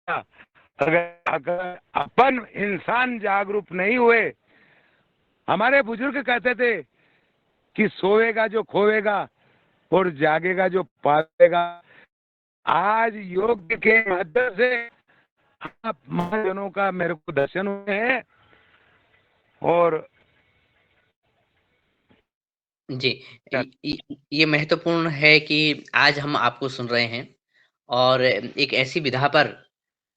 अगर अगर अपन इंसान जागरूक नहीं हुए, हमारे बुजुर्ग कहते थे कि सोएगा जो खोएगा और जागेगा जो पाएगा। आज योग के माध्यम से आप महाजनों का मेरे को दर्शन हुए हैं। और जी, ये महत्वपूर्ण है कि आज हम आपको सुन रहे हैं और एक ऐसी विधा पर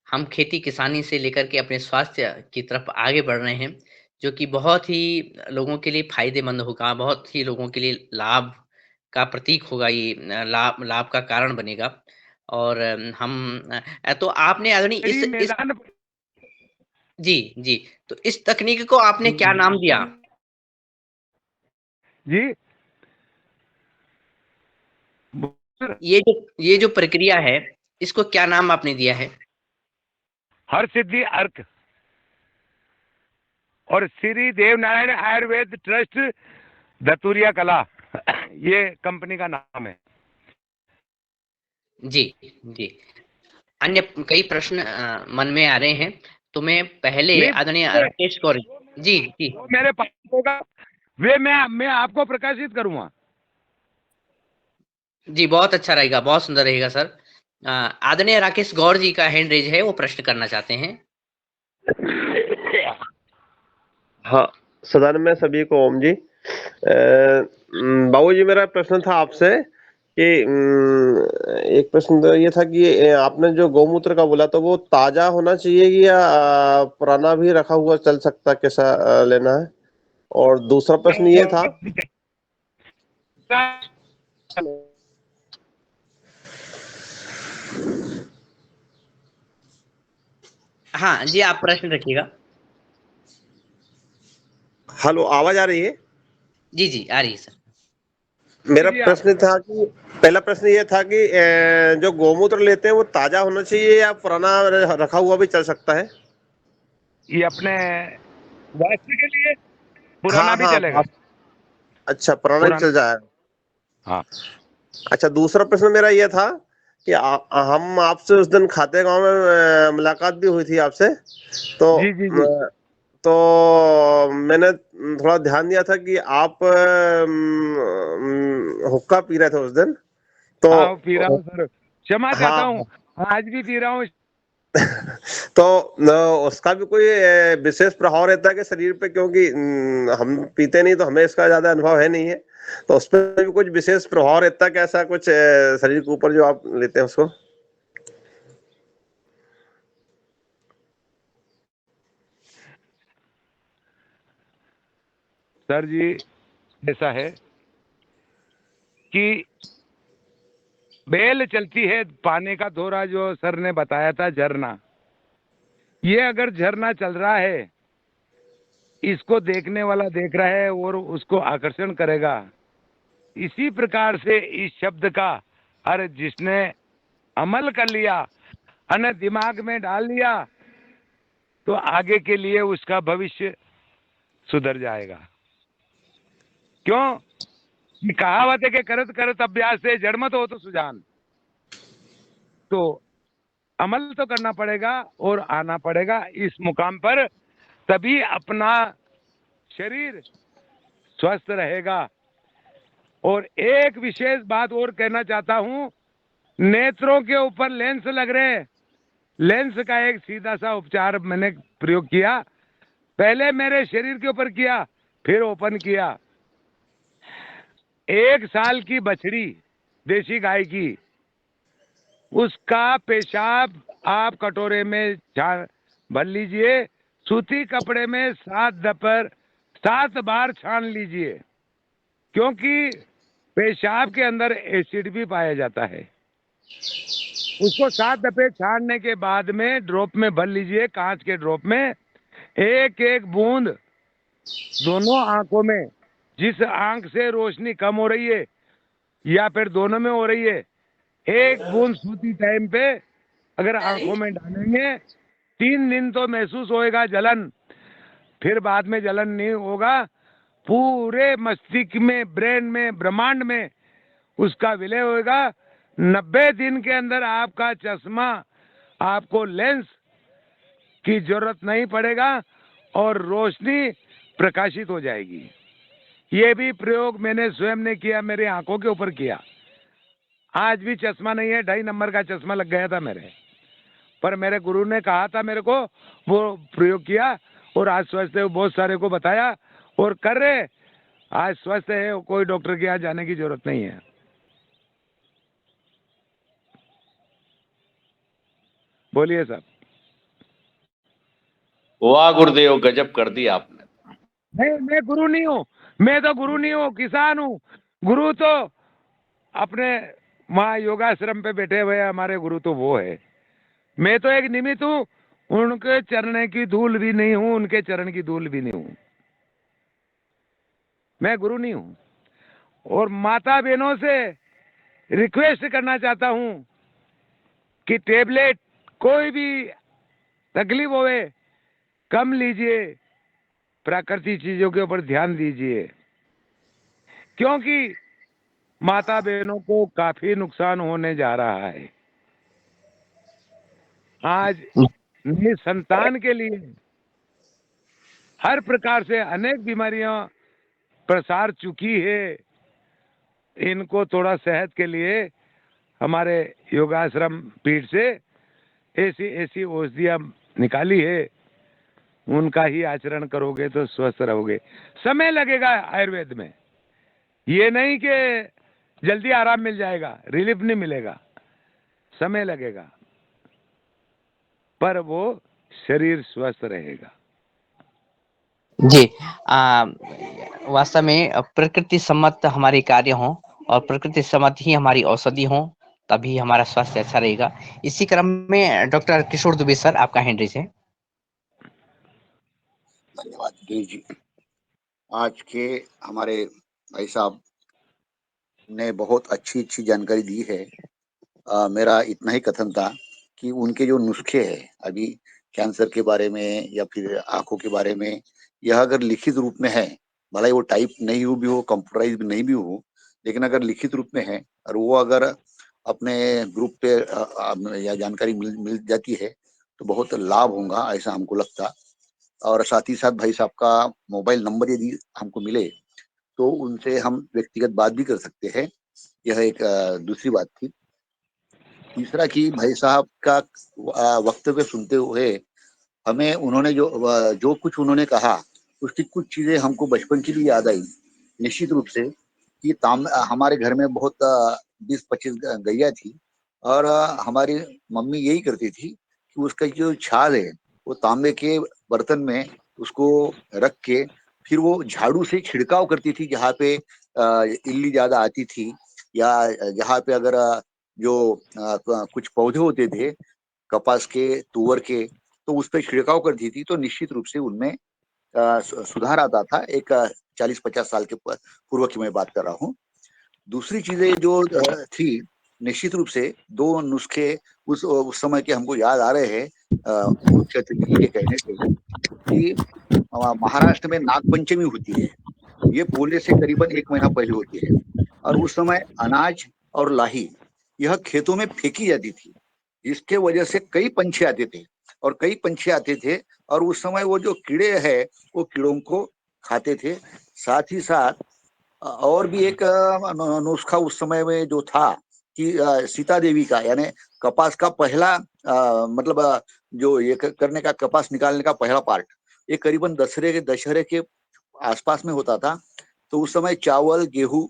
हम खेती किसानी से लेकर के अपने स्वास्थ्य की तरफ आगे बढ़ रहे हैं, जो कि बहुत ही लोगों के लिए फायदेमंद होगा, बहुत ही लोगों के लिए लाभ का प्रतीक होगा, ये लाभ लाभ का कारण बनेगा। और हम तो आपने अग्नि मेरी इस मैदान जी, जी। तो इस तकनीक को आपने क्या नाम दिया? जी। ये जो प्रक्रिया है, इसको क्या नाम आपने दिया है? हर सिद्धि अर्क और श्री देव नारायण आयुर्वेद ट्रस्ट धतूरिया कला ये कंपनी का नाम है। जी, जी। अन्य कई प्रश्न मन में आ रहे हैं, तो मैं पहले नहीं, आदरणीय राकेश गौर जी, जी। जो मेरे पास होगा वे मैं आपको प्रकाशित करूंगा। जी, बहुत अच्छा रहेगा, बहुत सुंदर रहेगा सर। आदरणीय राकेश गौर जी का हैंड रेज़ है, वो प्रश्न करना चाहते हैं। हाँ, सदन में सभी को ओम जी। बाबू जी, मेरा प्रश्न था आपसे कि एक प्रश्न तो ये था कि आपने जो गौमूत्र का बोला तो वो ताजा होना चाहिए कि या पुराना भी रखा हुआ चल सकता, कैसा लेना है? और दूसरा प्रश्न ये था, हाँ जी, आप प्रश्न रखिएगा। हेलो, आवाज आ रही है? जी, जी, आ रही है सर। मेरा जी, प्रश्न था कि पहला प्रश्न ये था कि जो गौमूत्र लेते हैं वो ताजा होना चाहिए या पुराना रखा हुआ भी चल सकता है? ये अपने वास्तु के लिए पुराना हाँ भी हाँ, चलेगा। अच्छा, पुराना भी पुराना, चल जाएगा। हाँ। अच्छा, दूसरा प्रश्न मेरा ये था कि हम आपसे उस दिन खाते गांव में मुलाकात भी हुई थी आपसे, तो जी जी जी। तो मैंने थोड़ा ध्यान दिया था कि आप हुक्का पी रहे थे उस दिन, तो हाँ, पी रहा हूँ सर, क्षमा चाहता हूँ, हाँ, आज भी पी रहा हूँ। तो उसका भी कोई विशेष प्रभाव रहता है कि शरीर पे, क्योंकि हम पीते नहीं तो हमें इसका ज्यादा अनुभव है नहीं है, तो उस पर भी कुछ विशेष प्रभाव रहता है कि ऐसा कुछ शरीर के ऊपर जो आप लेते हैं उसको? सर जी, ऐसा है कि बेल चलती है पानी का धोरा, जो सर ने बताया था झरना, ये अगर झरना चल रहा है, इसको देखने वाला देख रहा है और उसको आकर्षण करेगा। इसी प्रकार से इस शब्द का हर जिसने अमल कर लिया, अन्य दिमाग में डाल लिया, तो आगे के लिए उसका भविष्य सुधर जाएगा। क्यों? कि कहावत है कि करत करत अभ्यास से जड़मत हो तो सुजान। तो अमल तो करना पड़ेगा और आना पड़ेगा इस मुकाम पर, तभी अपना शरीर स्वस्थ रहेगा। और एक विशेष बात और कहना चाहता हूं, नेत्रों के ऊपर लेंस लग रहे हैं, लेंस का एक सीधा सा उपचार मैंने प्रयोग किया। पहले मेरे शरीर के ऊपर किया, फिर ओपन किया। 1 साल की बछड़ी देसी गाय की, उसका पेशाब आप कटोरे में भर लीजिए, सूती कपड़े में 7 बार छान लीजिए, क्योंकि पेशाब के अंदर एसिड भी पाया जाता है। उसको 7 दफे छानने के बाद में ड्रॉप में भर लीजिए, कांच के ड्रॉप में, एक एक बूंद दोनों आंखों में, जिस आंख से रोशनी कम हो रही है या फिर दोनों में हो रही है, एक बूंद सोती टाइम पे अगर आंखों में डालेंगे, 3 दिन तो महसूस होएगा जलन, फिर बाद में जलन नहीं होगा। पूरे मस्तिष्क में, ब्रेन में, ब्रह्मांड में उसका विलय होगा। 90 दिन के अंदर आपका चश्मा, आपको लेंस की जरूरत नहीं पड़ेगा और रोशनी प्रकाशित हो जाएगी। ये भी प्रयोग मैंने स्वयं ने किया, मेरी आंखों के ऊपर किया। आज भी चश्मा नहीं है, 2.5 नंबर का चश्मा लग गया था मेरे, पर मेरे गुरु ने कहा था मेरे को, वो प्रयोग किया और आज स्वस्थ है। बहुत सारे को बताया और कर रहे, आज स्वस्थ है, कोई डॉक्टर के यहाँ जाने की जरूरत नहीं है। बोलिए साहब। वाह गुरुदेव, गजब कर दिया आपने। मैं गुरु नहीं हूँ, मैं तो गुरु नहीं हूँ, किसान हूँ। गुरु तो अपने वहाँ योगाश्रम पे बैठे हुए हमारे गुरु तो वो है, मैं तो एक निमित्त हूँ। उनके चरण की धूल भी नहीं हूं, उनके चरण की धूल भी नहीं हूं। मैं गुरु नहीं हूं। और माता बहनों से रिक्वेस्ट करना चाहता हूं कि टेबलेट कोई भी तकलीफ होवे कम लीजिए, प्राकृतिक चीजों के ऊपर ध्यान दीजिए, क्योंकि माता बहनों को काफी नुकसान होने जा रहा है। आज नई संतान के लिए हर प्रकार से अनेक बीमारियां प्रसार चुकी है। इनको थोड़ा सेहत के लिए हमारे योगाश्रम पीठ से ऐसी ऐसी औषधियां निकाली है, उनका ही आचरण करोगे तो स्वस्थ रहोगे। समय लगेगा आयुर्वेद में, ये नहीं कि जल्दी आराम मिल जाएगा, रिलीफ नहीं मिलेगा, समय लगेगा, पर वो शरीर स्वस्थ रहेगा। जी। वास्तव में प्रकृति सम्मत हमारे कार्य हों और प्रकृति सम्मत ही हमारी औषधि हो, तभी हमारा स्वास्थ्य अच्छा रहेगा। इसी क्रम में डॉक्टर किशोर दुबे सर, आपका हैंड रेज़ है। धन्यवाद गिरी जी। आज के हमारे भाई साहब ने बहुत अच्छी अच्छी जानकारी दी है। मेरा इतना ही कथन था कि उनके जो नुस्खे हैं अभी कैंसर के बारे में या फिर आंखों के बारे में, यह अगर लिखित रूप में है, भले ही वो टाइप नहीं हो भी हो, कंप्यूटराइज नहीं भी हो, लेकिन अगर लिखित रूप में है और वो अगर अपने ग्रुप पे या जानकारी मिल जाती है तो बहुत लाभ होगा, ऐसा हमको लगता। और साथ ही साथ भाई साहब का मोबाइल नंबर यदि हमको मिले तो उनसे हम व्यक्तिगत बात भी कर सकते हैं। यह एक दूसरी बात थी। तीसरा कि भाई साहब का वक्तव्य सुनते हुए हमें उन्होंने जो कुछ उन्होंने कहा, उसकी कुछ चीजें हमको बचपन की भी याद आई निश्चित रूप से। कि हमारे घर में बहुत 20-25 गैया थी और हमारी मम्मी यही करती थी कि उसका जो छाल है वो तांबे के बर्तन में उसको रख के फिर वो झाड़ू से छिड़काव करती थी जहाँ पे इल्ली ज्यादा आती थी, या जहाँ पे अगर जो कुछ पौधे होते थे कपास के, तुअर के, तो उस पर छिड़काव करती थी, तो निश्चित रूप से उनमें सुधार आता था। एक 40-50 साल के पूर्व की मैं बात कर रहा हूँ। दूसरी चीजें जो थी, निश्चित रूप से दो नुस्खे उस समय के हमको याद आ रहे हैं मुख्यतः जी के कहने से, कि महाराष्ट्र में नागपंचमी होती है। ये पोले से करीबन 1 महीना पहले होती है और उस समय अनाज और लाही यह खेतों में फेंकी जाती थी, जिसके वजह से कई पंछी आते थे और उस समय वो जो कीड़े हैं वो कीड़ों को खाते थे। साथ ही साथ और भी एक नुस्खा उस समय में जो था कि सीता देवी का, यानी कपास का पहला मतलब जो ये करने का, कपास निकालने का पहला पार्ट, ये करीबन दशहरे के आसपास में होता था। तो उस समय चावल, गेहूं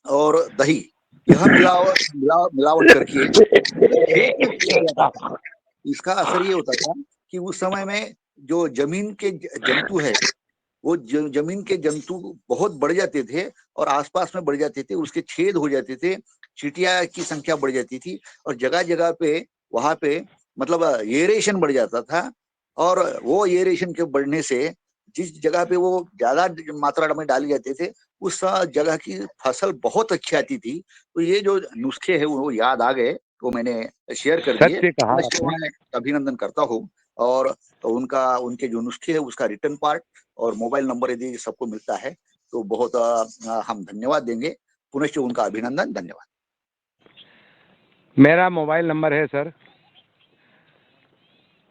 और दही यह मिलावट करके खेत में फेंका जाता था। इसका असर ये होता था कि उस समय में जो जमीन के जंतु है वो जमीन के जंतु बहुत बढ़ जाते थे और आसपास में बढ़ जाते थे, उसके छेद हो जाते थे, चींटियां की संख्या बढ़ जाती थी और जगह जगह पे वहां पे मतलब एरेशन बढ़ जाता था। और वो एरेशन के बढ़ने से जिस जगह पे वो ज्यादा मात्रा में डाले जाते थे उस जगह की फसल बहुत अच्छी आती थी। तो ये जो नुस्खे हैं वो याद आ गए, तो मैंने शेयर कर दिए। सत्य कहा आपने। मैं अभिनंदन करता हूँ। और उनके जो नुस्खे है उसका रिटर्न पार्ट और मोबाइल नंबर यदि सबको मिलता है तो बहुत हम धन्यवाद देंगे। पुनश्च उनका अभिनंदन, धन्यवाद। मेरा मोबाइल नंबर है सर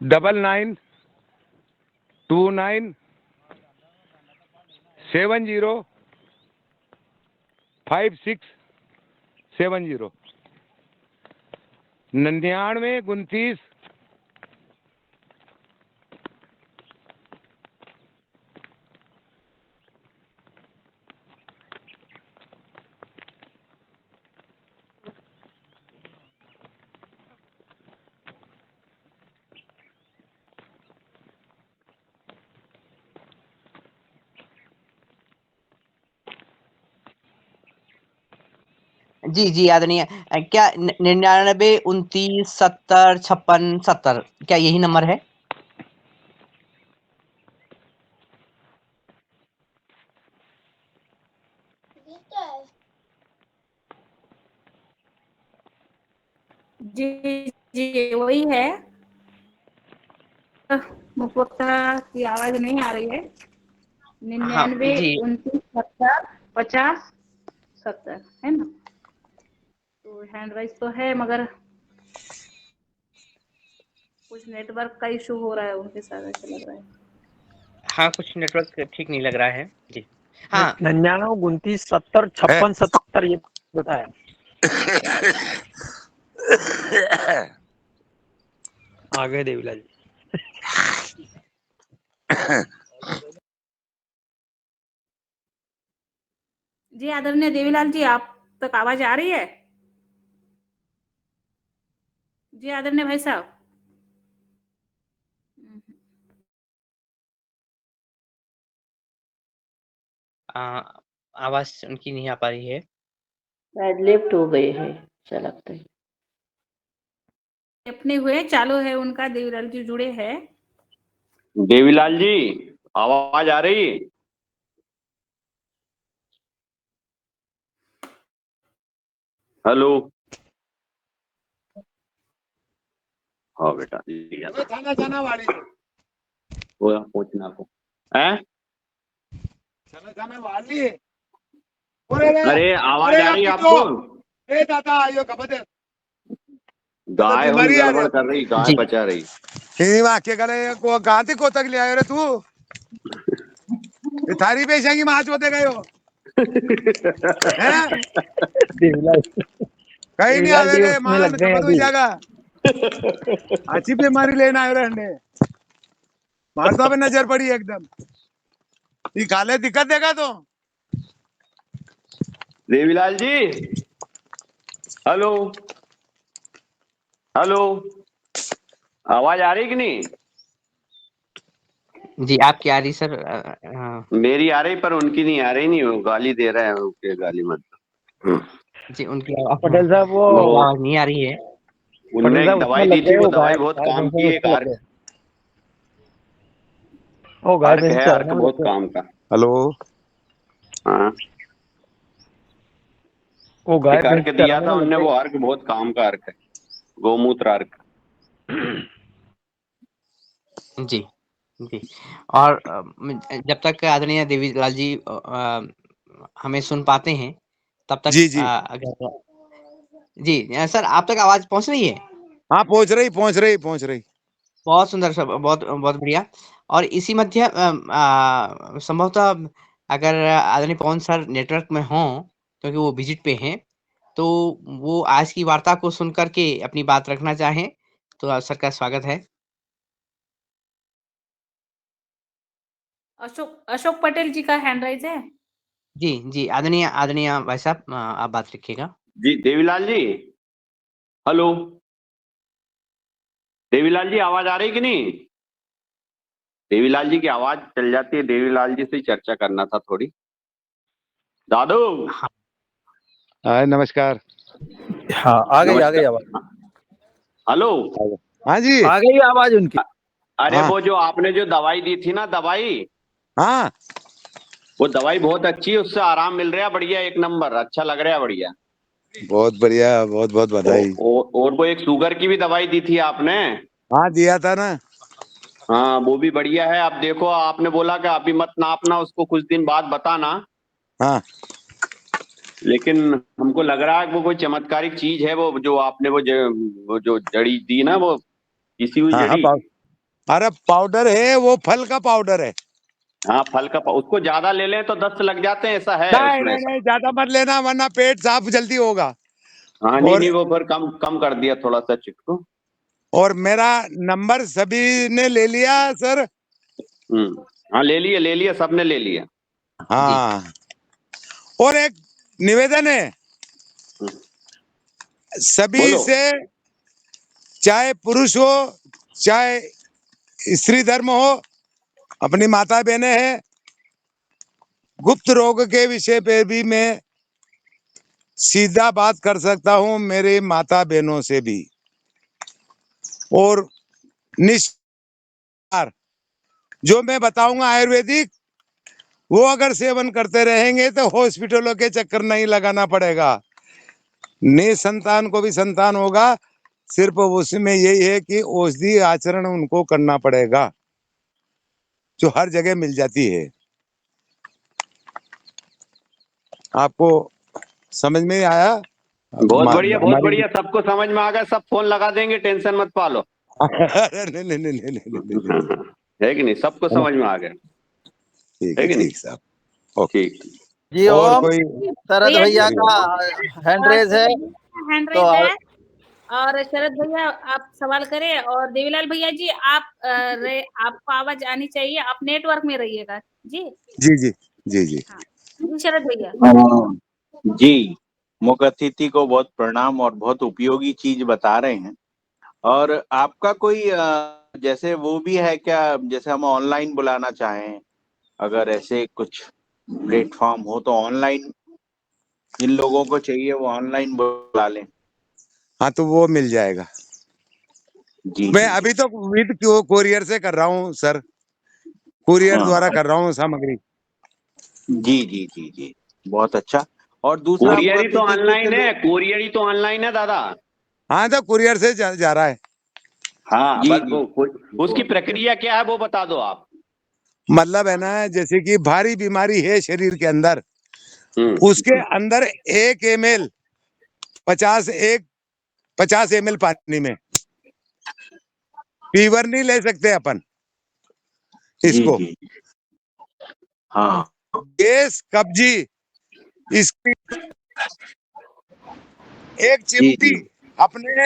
9929705670 9929। जी आदरणीय, क्या 99 29 70 56 70 क्या यही नंबर है? जी जी वही है। मुखवक्ता की आवाज नहीं आ रही है। हाँ 99 जी 29 70 50 70 है ना। तो हैंड राइज तो है मगर कुछ नेटवर्क का इशू हो रहा है उनके साथ, ऐसा लग रहा है। हाँ कुछ नेटवर्क ठीक नहीं लग रहा है जी। हाँ 99 29 70 56 70 ये बताया। आ गए देवीलाल जी। जी आदरणीय देवीलाल जी, आप तक आवाज आ रही है? जी आदरणीय भाई साहब। आवाज उनकी नहीं आ पा रही है। शायद लेफ्ट हो गए हैं, ऐसा लगता है। अपने हुए चालू है उनका, देवीलाल जी जुड़े हैं। देवीलाल जी आवाज आ रही? हेलो। हाँ बेटा जाना वाली वो पहुंचना को हैं? जाना वाली है। अरे आवाज आ रही है आपको? ए दादा आयो कबते गाय हम गड़बड़ कर रही, गाय जी बचा रही। के गले को गांधी को तक ले आयो रे तू। ये थारी पेशेंगी माच होते गयो हैं? देवीलाल कहीं नहीं देवीलाल जी आवेगे उसमें मान लग गए खबर हो अभी। जाएगा। अच्छी बीमारी लेना आयो रे हंडे मारता पे नजर पड़ी एकदम। ये काले दिक्कत देगा तो देवीलाल जी हेलो हेलो आवाज आ रही कि नहीं? जी आपकी आ रही सर। मेरी आ रही पर उनकी नहीं आ रही, नहीं वो गाली दे रहे हैं, उनके गाली मत दो। जी उनकी आवाज पटेल साहब वो आवाज नहीं आ रही है। उनने पटेल एक साहब उसमें दवाई दी लग थी, गए, वो वो दवाई गाय बहुत गाय काम भैंसों की में है। एक उसमें लग अर्क गए। वो गाय अर्क भैंस है, अर्क चराने में लग बहुत गए। काम का। हेलो हाँ वो गाय एक भैंस अर्क दिया चराने था में लग उनने, गए। वो अर्क बहुत काम का अर्क है, गोमूत्र अर्क। जी जी। और जब तक आदरणीय देवीलाल जी हमें सुन पाते हैं तब तक जी जी अगर जी सर आप तक आवाज पहुंच रही है? हाँ पहुंच रही। बहुत सुंदर सर, बहुत बहुत बढ़िया। और इसी मध्य संभवतः अगर आदरणीय पवन सर नेटवर्क में हों क्योंकि वो विजिट पे हैं, तो वो आज की वार्ता को सुन करके अपनी बात रखना चाहें तो सर का स्वागत है। अशोक पटेल जी का हैंड राइज है। जी जी आदरणीय आदरणीय भाई साहब आप बात रखिएगा। जी देवीलाल जी हेलो देवीलाल जी आवाज आ रही कि नहीं? देवीलाल जी की आवाज चल जाती है, देवीलाल जी से ही चर्चा करना था थोड़ी। दादू हाँ नमस्कार। हाँ आ गई नमस्कार। आवाज। हेलो हाँ जी आ गई आवाज उनकी। अरे हाँ वो जो आपने जो दवाई दी थी ना, दवाई, हाँ वो दवाई बहुत अच्छी है, उससे आराम मिल रहा है, बढ़िया, एक नंबर, अच्छा लग रहा है, बढ़िया। बहुत बढ़िया, बहुत बहुत बधाई। और वो एक शुगर की भी दवाई दी थी आपने। हाँ दिया था ना। हाँ वो भी बढ़िया है। अब देखो आपने बोला कि अभी मत नापना उसको, कुछ दिन बाद बताना, हाँ लेकिन हमको लग रहा है कि वो कोई चमत्कारिक चीज है, वो जो आपने वो जो जड़ी दी ना, वो किसी हुई हाँ हाँ जड़ी। अरे पाउडर है, वो फल का पाउडर है। हाँ फल का उसको ज्यादा ले लें तो दस्त लग जाते हैं, ऐसा है नहीं उसमें नहीं ऐसा। नहीं ज्यादा मत लेना वरना पेट साफ जल्दी होगा। हाँ नहीं और नहीं, वो फिर कम कम कर दिया थोड़ा सा चिपको। और मेरा नंबर सभी ने ले लिया सर। हाँ ले लिया, सबने ले लिया। हाँ और एक निवेदन है सभी बोलो। से, चाहे पुरुष हो चाहे स्त्री धर्म हो, अपनी माता बहनें हैं, गुप्त रोग के विषय पे भी मैं सीधा बात कर सकता हूं मेरे माता बहनों से भी। और निष्कार जो मैं बताऊंगा आयुर्वेदिक, वो अगर सेवन करते रहेंगे तो हॉस्पिटलों के चक्कर नहीं लगाना पड़ेगा, निसंतान को भी संतान होगा। सिर्फ उसमें यही है कि औषधि आचरण उनको करना पड़ेगा, जो हर जगह मिल जाती है। आपको समझ में आया? बहुत हमारी बढ़िया, सबको समझ में आ गया, सब फोन लगा देंगे, टेंशन मत पालो। अरे नहीं नहीं नहीं नहीं नहीं नहीं, है कि नहीं, सबको समझ में आ गया, ठीक है है कि नहीं? ठीक साहब, ओके। ठीक। जी और ओम, कोई शरद भैया जी का हैंड रेज है, हैंड तो रेज है। और शरद भैया आप सवाल करें, और देवीलाल भैया जी आप आपको आवाज आनी चाहिए, आप नेटवर्क में रहिएगा जी। जी जी जी जी हाँ जी शरद भैया। जी, मुख्य अतिथि को बहुत प्रणाम और बहुत उपयोगी चीज बता रहे हैं। और आपका कोई जैसे वो भी है क्या, जैसे हम ऑनलाइन बुलाना चाहें, अगर ऐसे कुछ प्लेटफॉर्म हो तो ऑनलाइन, जिन लोगों को चाहिए वो ऑनलाइन बुला लें। हाँ तो वो मिल जाएगा। जी मैं जी अभी तो विद कोरियर से कर रहा हूँ सर, कुरियर द्वारा हाँ कर रहा हूँ सामग्री। जी जी जी जी, बहुत अच्छा। और दूसरा कोरियर मुख्य ही तो अतिथि कुछ ऑनलाइन है, लोग, कोरियर ही तो ऑनलाइन है दादा। हाँ तो कुरियर से जा रहा है। हाँ, जी बस जी उसकी बहुत अच्छा। प्रक्रिया क्या है वो बता दो आप। मतलब है ना, जैसे कि भारी बीमारी है शरीर के अंदर, उसके अंदर 1 ml 50 ml पानी में, फीवर नहीं ले सकते अपन जी इसको, जी हाँ गैस कब्जी, इसकी एक जी चिमटी जी अपने,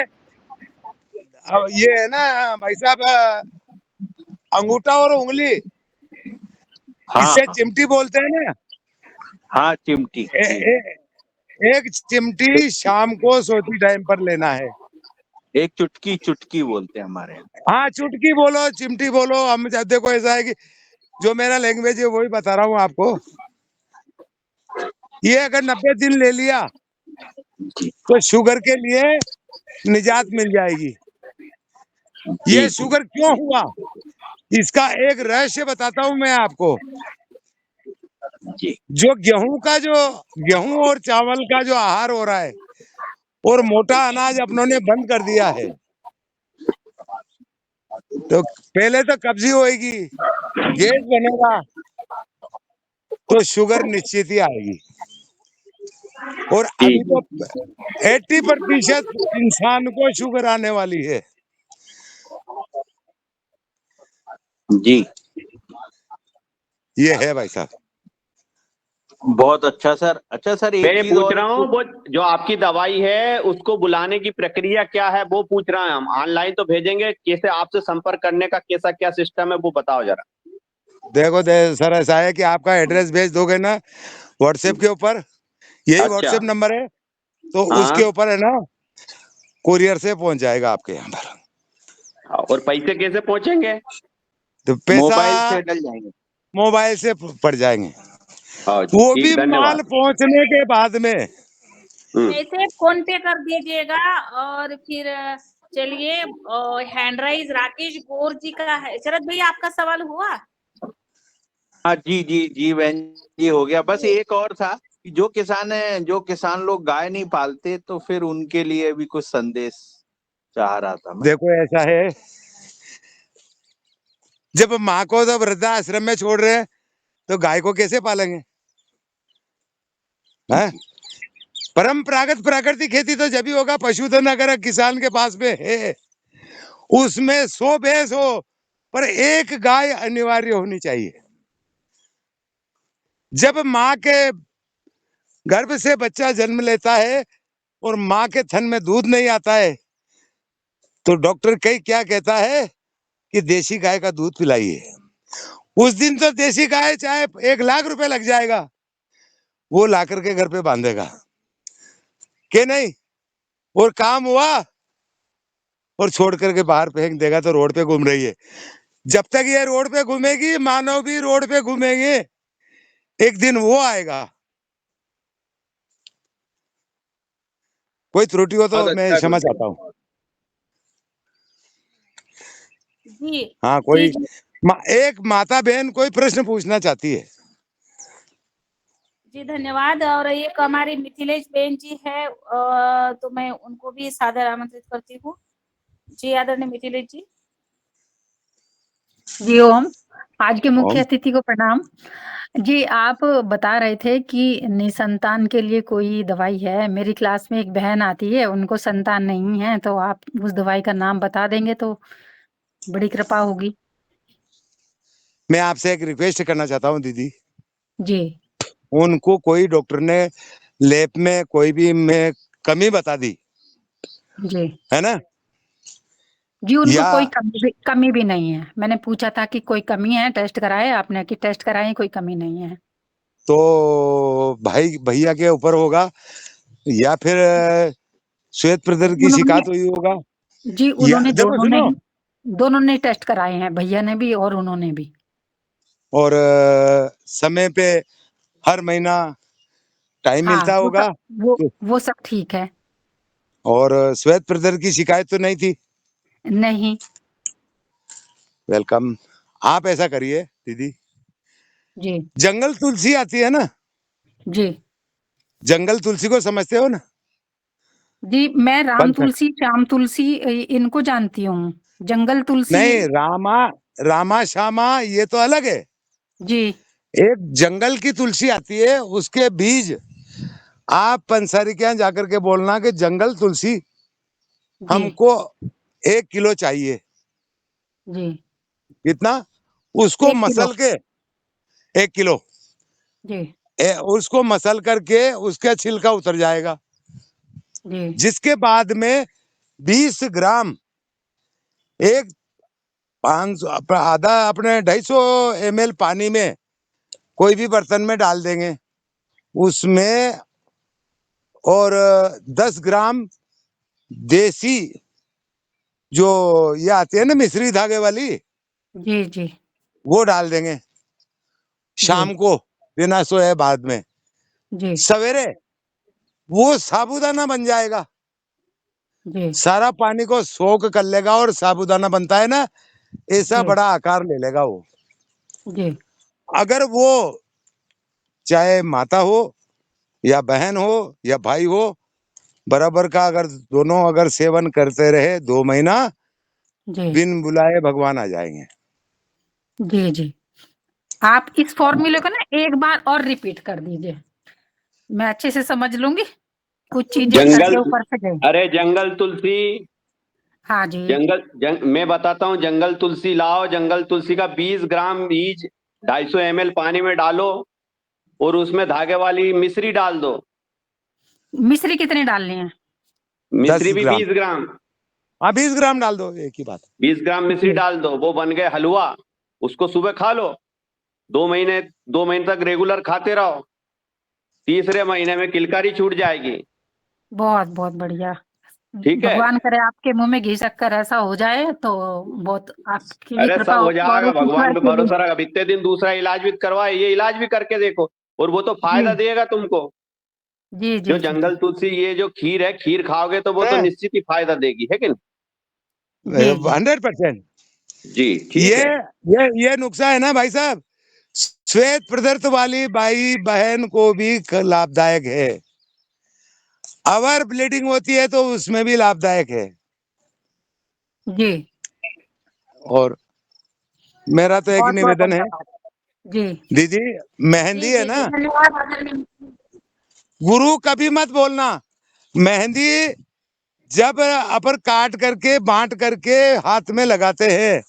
ये है ना भाई साहब, अंगूठा और उंगली, हाँ इससे हाँ चिमटी बोलते हैं ना। हाँ चिमटी ए, जी, एक चिमटी शाम को सोती टाइम पर लेना है। एक चुटकी चुटकी बोलते हैं हमारे यहाँ। हाँ चुटकी बोलो चिमटी बोलो, हम देखो ऐसा है कि जो मेरा लैंग्वेज है वही बता रहा हूँ आपको। ये अगर 90 दिन ले लिया जी तो शुगर के लिए निजात मिल जाएगी। जी ये जी शुगर क्यों हुआ, इसका एक रहस्य बताता हूँ मैं आपको। जी जो गेहूं और चावल का जो आहार हो रहा है और मोटा अनाज अपनों ने बंद कर दिया है, तो पहले तो कब्जी होएगी, गैस बनेगा, तो शुगर निश्चित ही आएगी। और जी अभी तो 80% इंसान को शुगर आने वाली है। जी ये है भाई साहब। बहुत अच्छा सर। अच्छा सर, मैं एक ये चीज पूछ और रहा हूँ, इसको, वो जो आपकी दवाई है उसको बुलाने की प्रक्रिया क्या है वो पूछ रहे हैं हम। ऑनलाइन तो भेजेंगे, कैसे आपसे संपर्क करने का कैसा क्या सिस्टम है वो बताओ जरा। देखो सर, ऐसा है कि आपका एड्रेस भेज दोगे ना व्हाट्सएप के ऊपर, यही अच्छा। व्हाट्सएप नंबर है, तो उसके हाँ, ऊपर है ना कुरियर से पहुंच जाएगा आपके यहाँ पर। और पैसे कैसे पहुंचेंगे? तो पैसा मोबाइल से डल जाएंगे। मोबाइल से पड़ जाएंगे, हाँ, वो भी ठीक, माल धन्यवाद। पहुंचने के बाद में। पैसे फोन पे कर दीजिएगा। और फिर चलिए, हैंडराइज राकेश गौर जी का है। शरद भैया आपका सवाल हुआ? हाँ जी जी जी बहन जी, हो गया। बस एक और था कि जो किसान लोग गाय नहीं पालते, तो फिर उनके लिए भी कुछ संदेश चाह रहा था मैं। देखो ऐसा है, जब माँ को तो वृद्धाश्रम में छोड़ रहे हैं तो गाय को कैसे पालेंगे? हैं? परंपरागत प्राकृतिक खेती तो जब ही होगा, पशुधन अगर किसान के पास में है, उसमें 100 भैंस हो पर एक गाय अनिवार्य होनी चाहिए। जब माँ के गर्भ से बच्चा जन्म लेता है और माँ के थन में दूध नहीं आता है, तो डॉक्टर कई क्या कहता है कि देसी गाय का दूध पिलाइए। उस दिन तो देसी गाय चाहे 1 लाख रुपए लग जाएगा, वो ला करके घर पे बांधेगा कि नहीं, और काम हुआ और छोड़ करके बाहर फेंक देगा, तो रोड पे घूम रही है। जब तक ये रोड पे घूमेगी, मानव भी रोड पे घूमेंगे, एक दिन वो आएगा। कोई त्रुटि हो तो बहुत मैं अच्छा क्षमा गुरुदेव। चाहता हूँ। जी हाँ, जी कोई जी। एक माता बहन कोई प्रश्न पूछना चाहती है। जी धन्यवाद। और एक हमारी मिथिलेश बहन जी है, तो मैं उनको भी सादर आमंत्रित करती हूँ। जी आदरणीय मिथिलेश जी। जी ओम। आज के मुख्य ओम। अतिथि को प्रणाम। जी आप बता रहे थे कि निसंतान के लिए कोई दवाई है। मेरी क्लास में एक बहन आती है, उनको संतान नहीं है, तो आप उस दवाई का नाम बता देंगे तो बड़ी कृपा होगी। मैं आपसे एक रिक्वेस्ट करना चाहता हूँ दीदी, जी उनको कोई डॉक्टर ने लैब में कोई भी में कमी बता दी जी है ना, जी उनको या कोई कमी भी नहीं है। मैंने पूछा था कि कोई कमी है, टेस्ट कराए आपने कि टेस्ट कराए, कोई कमी नहीं है। तो भाई भैया के ऊपर होगा, या फिर श्वेत प्रदर की उन्होंने शिकायत हुई होगा, जी या उन्होंने देखो सुनो, दोनों ने टेस्ट कराए हैं, भैया ने भी और उन्होंने भी। और समय पे हर महीना टाइम हाँ मिलता वो सब होगा तो, वो सब ठीक है। और श्वेत प्रदर की शिकायत तो नहीं थी। नहीं। वेलकम। आप ऐसा करिए दीदी, जी जंगल तुलसी आती है ना, जी जंगल तुलसी को समझते हो ना? जी मैं राम पंथ तुलसी, श्याम तुलसी इनको जानती हूँ। जंगल तुलसी। नहीं, रामा रामा श्यामा ये तो अलग है। जी एक जंगल की तुलसी आती है, उसके बीज आप पंसारी के यहाँ जाकर के बोलना कि जंगल तुलसी जी हमको 1 किलो चाहिए। जी कितना? उसको 1 किलो। मसल के 1 किलो, जी उसको मसल करके उसका छिलका उतर जाएगा, जी जिसके बाद में 20 ग्राम, एक 500 आधा अपने 250 ml पानी में कोई भी बर्तन में डाल देंगे उसमें, और 10 ग्राम देसी जो ये आती है ना मिश्री धागे वाली, जी जी वो डाल देंगे जी शाम को बिना सोए बाद में। जी सवेरे वो साबूदाना बन जाएगा, जी सारा पानी को सोख कर लेगा और साबूदाना बनता है ना, ऐसा जी बड़ा आकार ले लेगा वो। जी अगर वो चाहे माता हो या बहन हो या भाई हो, बराबर का अगर दोनों अगर सेवन करते रहे 2 महीना, जी बिन बुलाए भगवान आ जाएंगे। जी जी आप इस फॉर्मूले को ना एक बार और रिपीट कर दीजिए, मैं अच्छे से समझ लूंगी। कुछ चीजें सर जंगल, के ऊपर से गई। अरे जंगल तुलसी, हाँ जी मैं बताता हूँ। जंगल तुलसी लाओ, जंगल तुलसी का 20 ग्राम बीज 250 ml पानी में डालो और उसमें धागे वाली मिश्री डाल दो। मिश्री कितने डालनी है? मिश्री 10 भी ग्राम 20 ग्राम, हाँ 20 ग्राम डाल दो, एक ही बात। 20 ग्राम मिश्री जी डाल दो। वो बन गए हलवा। उसको सुबह खा लो, 2 महीने तक रेगुलर खाते रहो। तीसरे महीने में किलकारी छूट जाएगी। बहुत बहुत बढ़िया। ठीक है। भगवान करे आपके मुंह में घी शक्कर ऐसा हो जाए तो बहुत आपकी भी अरे कृपा सब हो होगी और जाएगा, उस भगवान ईश्वर पे की भी। भरोसा रखा। अब इतने दिन दूसरा इलाज भी करवाए, ये इलाज भी करके देखो, और वो तो फायदा जी देगा तुमको। जी जो जी जी जंगल जी तुलसी, ये जो खीर है, खीर खाओगे तो वो तो है निश्चित ही फायदा देगी, है कि नहीं? जी जी 100%। जी ठीक ये है। ये नुस्खा है ना भाई साहब, श्वेत पदार्थ वाली भाई बहन को भी लाभदायक है। अवर ब्लीडिंग होती है तो उसमें भी लाभदायक है। जी और मेरा तो एक बहुत बहुत निवेदन है धन्यवाद। जी दीदी, जी मेहंदी है जी ना, जी धन्यवाद आदरणीय। गुरु कभी मत बोलना। मेहंदी जब अपर काट करके बांट करके हाथ में लगाते हैं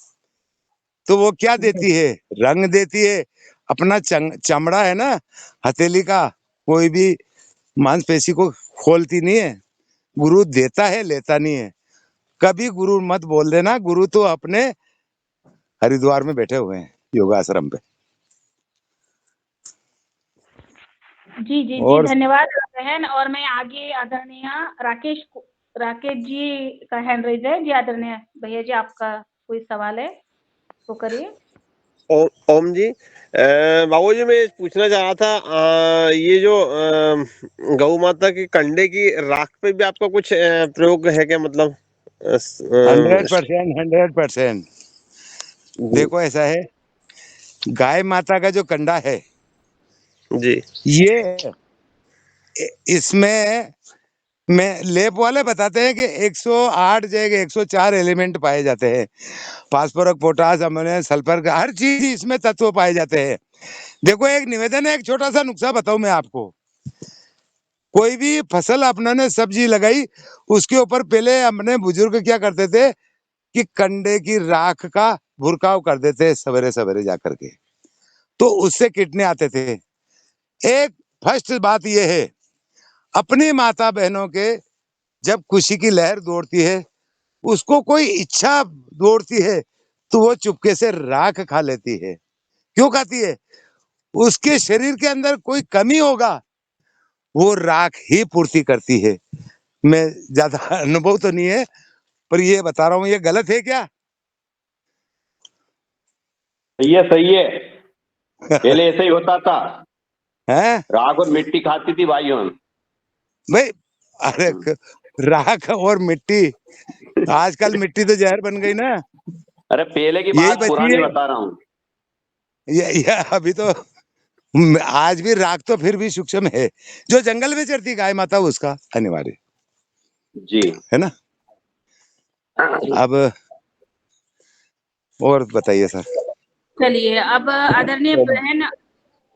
तो वो क्या जी देती है? रंग देती है। अपना चमड़ा है ना हथेली का, कोई भी मांसपेशी को खोलती नहीं है। गुरु देता है, लेता नहीं है। कभी गुरु मत बोल देना। गुरु तो अपने हरिद्वार में बैठे हुए हैं योगाश्रम पे। जी जी जी और धन्यवाद बहन। और मैं आगे आदरणीय राकेश जी का हैंड रेज है। जी आदरणीय भैया जी, आपका कोई सवाल है तो करिए। ओम जी, बाबू जी, मैं पूछना चाह रहा था, ये जो गौ माता के कंडे की राख पे भी आपका कुछ प्रयोग है क्या, मतलब 100%, 100%। जी देखो ऐसा है, गाय माता का जो कंडा है जी ये इसमें में लैब वाले बताते हैं कि 108 जगह 104 एलिमेंट पाए जाते हैं। फास्फोरस, पोटास, अमोनियम, सल्फर का हर चीज इसमें तत्व पाए जाते हैं। देखो एक निवेदन है, एक छोटा सा नुस्खा बताऊं मैं आपको। कोई भी फसल अपने ने सब्जी लगाई, उसके ऊपर पहले अपने बुजुर्ग क्या करते थे कि कंडे की राख का भुरकाव कर देते सवेरे सवेरे जाकर के, तो उससे किडनी आते थे। एक फर्स्ट बात यह है, अपनी माता बहनों के जब खुशी की लहर दौड़ती है, उसको कोई इच्छा दौड़ती है, तो वो चुपके से राख खा लेती है। क्यों खाती है? उसके शरीर के अंदर कोई कमी होगा, वो राख ही पूर्ति करती है। मैं ज्यादा अनुभव तो नहीं है, पर ये बता रहा हूँ, ये गलत है क्या? सही है, सही है। पहले ऐसे ही होता था, हैं राख और मिट्टी खाती थी भाइयों। भाई? अरे राख और मिट्टी, आजकल मिट्टी तो जहर बन गई ना। अरे पहले की यही बात बची पुरानी है। बता रहा हूँ। ये अभी तो आज भी राख तो फिर भी सूक्ष्म है। जो जंगल में चरती गाय माता, उसका अनिवार्य जी है ना। अब और बताइए सर। चलिए, अब आदरणीय बहन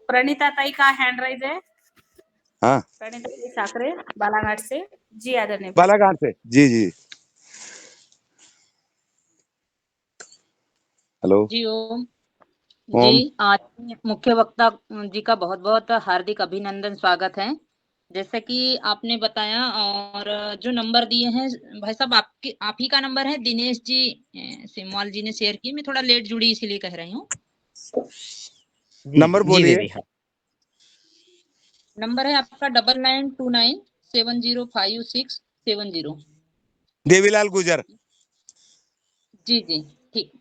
प्रणीता ताई का हैंड राइज है। हाँ, प्रणीता ताई साकरे, बालाघाट से। जी आदरणीय बहन। बालाघाट से। जी जी, हेलो। जी ओम। जी, ओम। आज मुख्य वक्ता जी का बहुत बहुत हार्दिक अभिनंदन, स्वागत है। जैसे कि आपने बताया, और जो नंबर दिए हैं भाई साहब, आप ही का नंबर है, दिनेश जी सिमवाल जी ने शेयर की। मैं थोड़ा लेट जुड़ी इसीलिए कह रही हूँ। नंबर बोलिए। नंबर है आपका 9929705670। देवीलाल गुजर। जी जी, ठीक।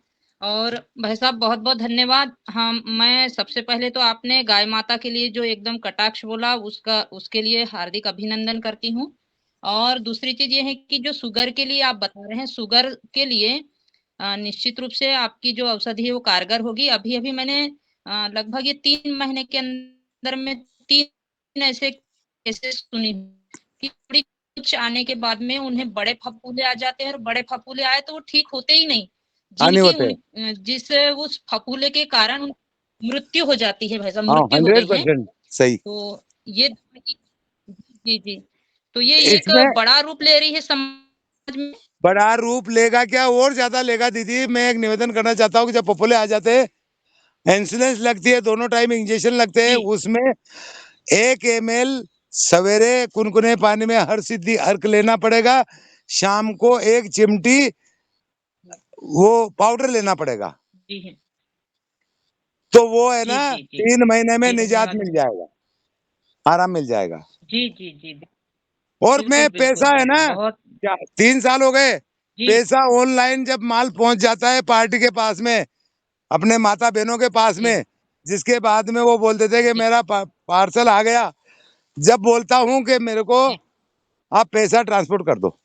और भाई साहब बहुत बहुत धन्यवाद। हम मैं सबसे पहले तो आपने गाय माता के लिए जो एकदम कटाक्ष बोला, उसके लिए हार्दिक अभिनंदन करती हूँ। और दूसरी चीज ये है कि जो शुगर के लिए आप बता रहे हैं, शुगर के लिए निश्चित रूप से आपकी जो औषधि है वो कारगर होगी। अभी अभी मैंने लगभग ये 3 महीने के अंदर में 3 ऐसे केसेस सुनी कि थोड़ी कुछ आने के बाद में उन्हें बड़े फफूंदे आ जाते हैं, और बड़े फफूंदे आए तो वो ठीक होते ही नहीं, हाँ, नहीं जिनकी होते। जिस उस फफूले के कारण मृत्यु हो जाती है। भाई साहब हाँ, मृत्यु हो गई है। 100% सही। तो ये जी जी, तो ये एक इसमें बड़ा रूप ले रही है समाज में। बड़ा रूप लेगा क्या, और ज्यादा लेगा दीदी। मैं एक निवेदन करना चाहता हूँ कि जब पपोले आ जाते हैं, इंसुलिन लगती है, दोनों टाइम इंजेक्शन लगते हैं, उसमें 1 ml सवेरे कुनकुने पानी में हर सिद्धि अर्क लेना पड़ेगा, शाम को 1 चिमटी वो पाउडर लेना पड़ेगा। जी है। तो वो है जी ना, जी जी 3 महीने में जी, निजात धन्यवाद। मिल जाएगा, आराम मिल जाएगा। जी जी जी, और बिल्कुल मैं बिल्कुल पैसा है बिल्कुल, ना, बहुत। क्या 3 साल हो गए, जी पैसा ऑनलाइन जब माल पहुंच जाता है पार्टी के पास में, अपने माता बहनों के पास जी में, जिसके बाद में वो बोलते थे कि जी मेरा पार्सल आ गया, जब बोलता हूं कि मेरे को जी आप पैसा ट्रांसपोर्ट कर दो,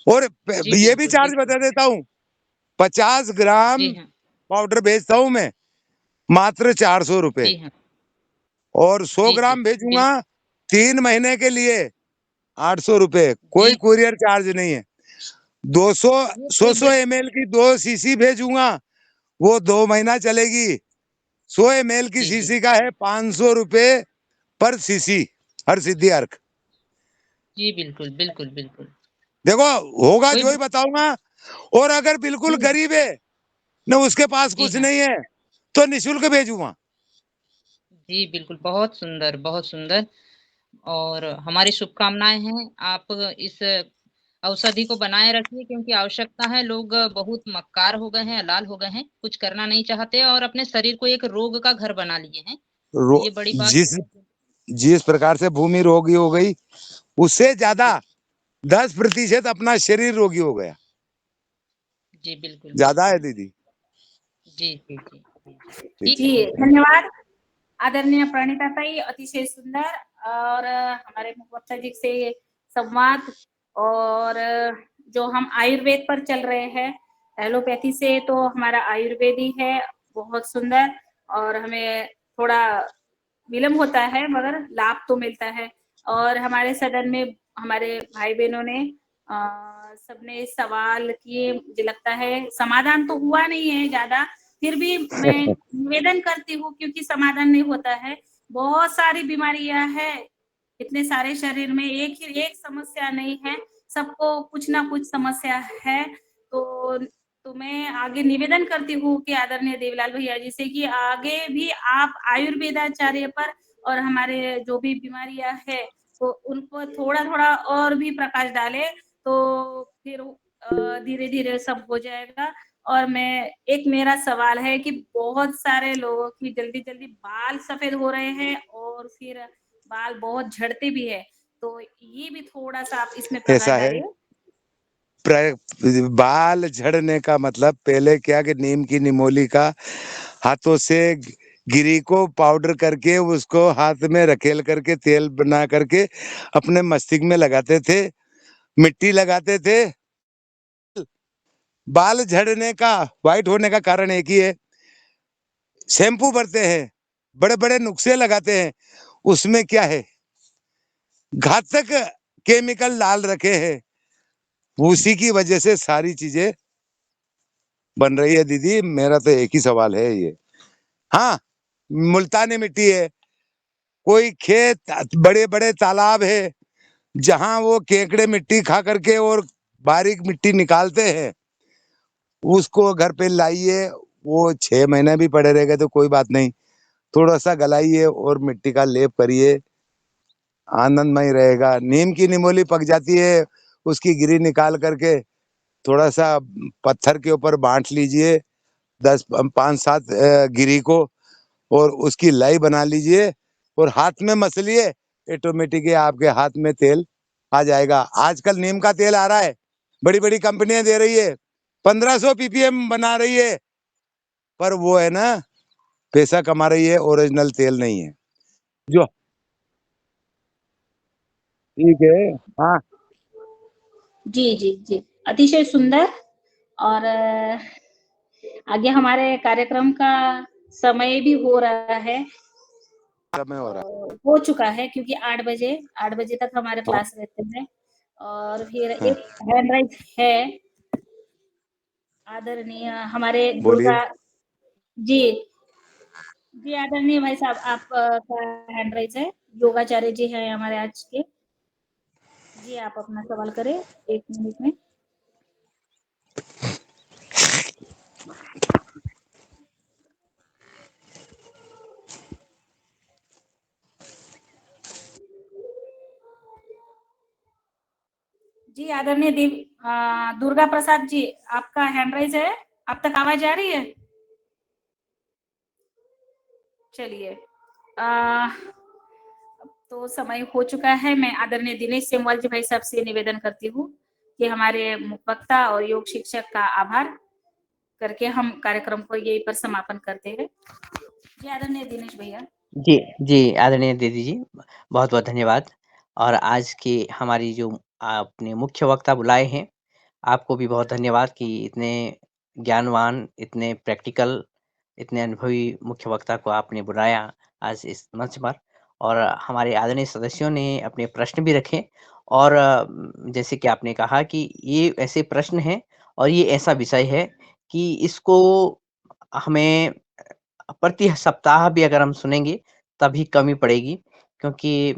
और जी, ये भी बिल्कुल चार्ज बिल्कुल। बता देता हूँ, 50 ग्राम जी हाँ। पाउडर बेचता हूँ मैं, मात्र 400 रुपए, जी हाँ। और 100 जी जी, ग्राम भेजूंगा बिल्कुल। 3 महीने के लिए 800 रुपए, कोई जी, कुरियर चार्ज नहीं है। 200 ये तो 100 ml की 2 सीसी भेजूंगा, वो 2 महीना चलेगी। 100 ml की जी जी सीसी का है 500 रुपए पर सीसी, हर सिद्धि अर्क। जी, बिल्कुल बिल्कुल बिल्कुल। देखो, होगा कोई जो ही बताऊंगा। और अगर बिल्कुल जी गरीब है न, उसके पास जी कुछ हाँ। नहीं है, तो निशुल्क भेजूंगा। जी बिल्कुल, बहुत सुंदर बहुत सुंदर। और हमारी शुभकामनाएं हैं, आप इस औषधि को बनाए रखिए, क्योंकि आवश्यकता है। लोग बहुत मक्कार हो गए हैं, अलाल हो गए हैं, कुछ करना नहीं चाहते, और अपने शरीर को एक रोग का घर बना लिए हैं। तो ये बड़ी बात जिस है। जिस प्रकार से भूमि रोगी हो गई, उससे ज्यादा जी 10% अपना शरीर रोगी हो गया। जी, बिल्कुल ज्यादा बिल्कुल। है दीदी। जी जी जी जी जी। ठीक ठीक है। है, जी, धन्यवाद। धन्यवाद आदरणीय प्रणीता ताई, अतिशय सुंदर। और हमारे मुखवक्ता जी से संवाद, और जो हम आयुर्वेद पर चल रहे हैं, एलोपैथी से तो हमारा आयुर्वेद ही है, बहुत सुंदर। और हमें थोड़ा विलम्ब होता है मगर लाभ तो मिलता है। और हमारे सदन में हमारे भाई बहनों ने सबने सवाल किए, मुझे लगता है समाधान तो हुआ नहीं है ज्यादा, फिर भी मैं निवेदन करती हूँ क्योंकि समाधान नहीं होता है। बहुत सारी बीमारियां है, इतने सारे शरीर में एक समस्या नहीं है, सबको कुछ ना कुछ समस्या है। तो मैं आगे निवेदन करती हूँ कि आदरणीय देवीलाल भैया जी से कि आगे भी आप आयुर्वेदाचार्य पर और हमारे जो भी बीमारियां है तो उन पर थोड़ा-थोड़ा और भी प्रकाश डालें, तो फिर धीरे-धीरे सब हो जाएगा। और एक मेरा सवाल है कि बहुत सारे लोगों की जल्दी-जल्दी बाल सफेद हो रहे हैं और फिर बाल बहुत झड़ते भी है, तो ये भी थोड़ा-सा आप इसमें प्रकाश ऐसा है, डालिए। बाल झड़ने का मतलब पहले क्या कि नीम की निमोली का हाथों से गिरी को पाउडर करके उसको हाथ में रखेल करके तेल बना करके अपने मस्तिष्क में लगाते थे, मिट्टी लगाते थे। बाल झड़ने का, व्हाइट होने का कारण एक ही है, शैम्पू भरते हैं, बड़े बड़े नुस्खे लगाते हैं, उसमें क्या है, घातक केमिकल डाल रखे हैं, उसी की वजह से सारी चीजें बन रही है। दीदी मेरा तो एक ही सवाल है ये, हाँ मुल्तानी मिट्टी है, कोई खेत बड़े बड़े तालाब है जहां वो केकड़े मिट्टी खा करके और बारीक मिट्टी निकालते हैं, उसको घर पे लाइए, वो 6 महीने भी पड़े रहेगा तो कोई बात नहीं, थोड़ा सा गलाइए और मिट्टी का लेप करिए, आनंदमय रहेगा। नीम की निमोली पक जाती है, उसकी गिरी निकाल करके थोड़ा सा पत्थर के ऊपर बांट लीजिए 5-7 गिरी को, और उसकी लाई बना लीजिए और हाथ में मसलिए, ऑटोमेटिक आपके हाथ में तेल आ जाएगा। आजकल नीम का तेल आ रहा है, बड़ी बड़ी कंपनियां दे रही है, 1500 ppm बना रही है, पर वो है ना पैसा कमा रही है, ओरिजिनल तेल नहीं है जो। ठीक है, हाँ जी, जी, जी। अतिशय सुंदर। और आगे हमारे कार्यक्रम का समय भी हो रहा है। समय हो रहा हो चुका है क्योंकि 8 बजे तक हमारे क्लास रहते हैं। और फिर है। एक हैंड राइज है, आदरणीय हमारे बोलिए। दुर्गा जी, जी आदरणीय भाई साहब आपका हैंड राइज है, योगाचार्य जी हैं हमारे आज के। जी आप अपना सवाल करें 1 मिनट में। जी आदरणीय दुर्गा प्रसाद जी, आपका हैंड राइज है, आप तक आवाज आ रही है? चलिए, तो समय हो चुका है। मैं आदरणीय दिनेश सेमवाल जी भाई साहब से निवेदन करती हूँ कि हमारे वक्ता और योग शिक्षक का आभार करके हम कार्यक्रम को यहीं पर समापन करते हैं। जी आदरणीय दिनेश भैया। जी, जी, आदरणीय दीदी जी, बहुत-बहुत धन्यवाद। और आज की हमारी जो आपने मुख्य वक्ता बुलाए हैं, आपको भी बहुत धन्यवाद कि इतने ज्ञानवान, इतने प्रैक्टिकल, इतने अनुभवी मुख्य वक्ता को आपने बुलाया आज इस मंच पर। और हमारे आदरणीय सदस्यों ने अपने प्रश्न भी रखे, और जैसे कि आपने कहा कि ये ऐसे प्रश्न हैं और ये ऐसा विषय है कि इसको हमें प्रति सप्ताह भी अगर हम सुनेंगे तभी कमी पड़ेगी, क्योंकि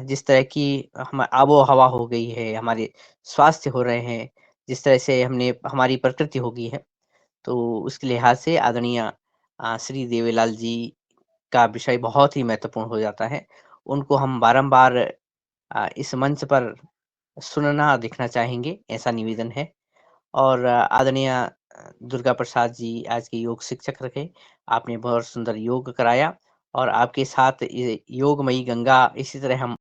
जिस तरह की हम आबो-हवा हो गई है, हमारे स्वास्थ्य हो रहे हैं, जिस तरह से हमने हमारी प्रकृति हो गई है, तो उसके लिहाज से आदरणीय श्री देवीलाल जी का विषय बहुत ही महत्वपूर्ण हो जाता है। उनको हम बारंबार इस मंच पर सुनना दिखना चाहेंगे, ऐसा निवेदन है। और आदरणीय दुर्गा प्रसाद जी आज के योग शिक्षक रहे। आपने बहुत सुंदर योग कराया और आपके साथ ये योगमयी गंगा इसी तरह हम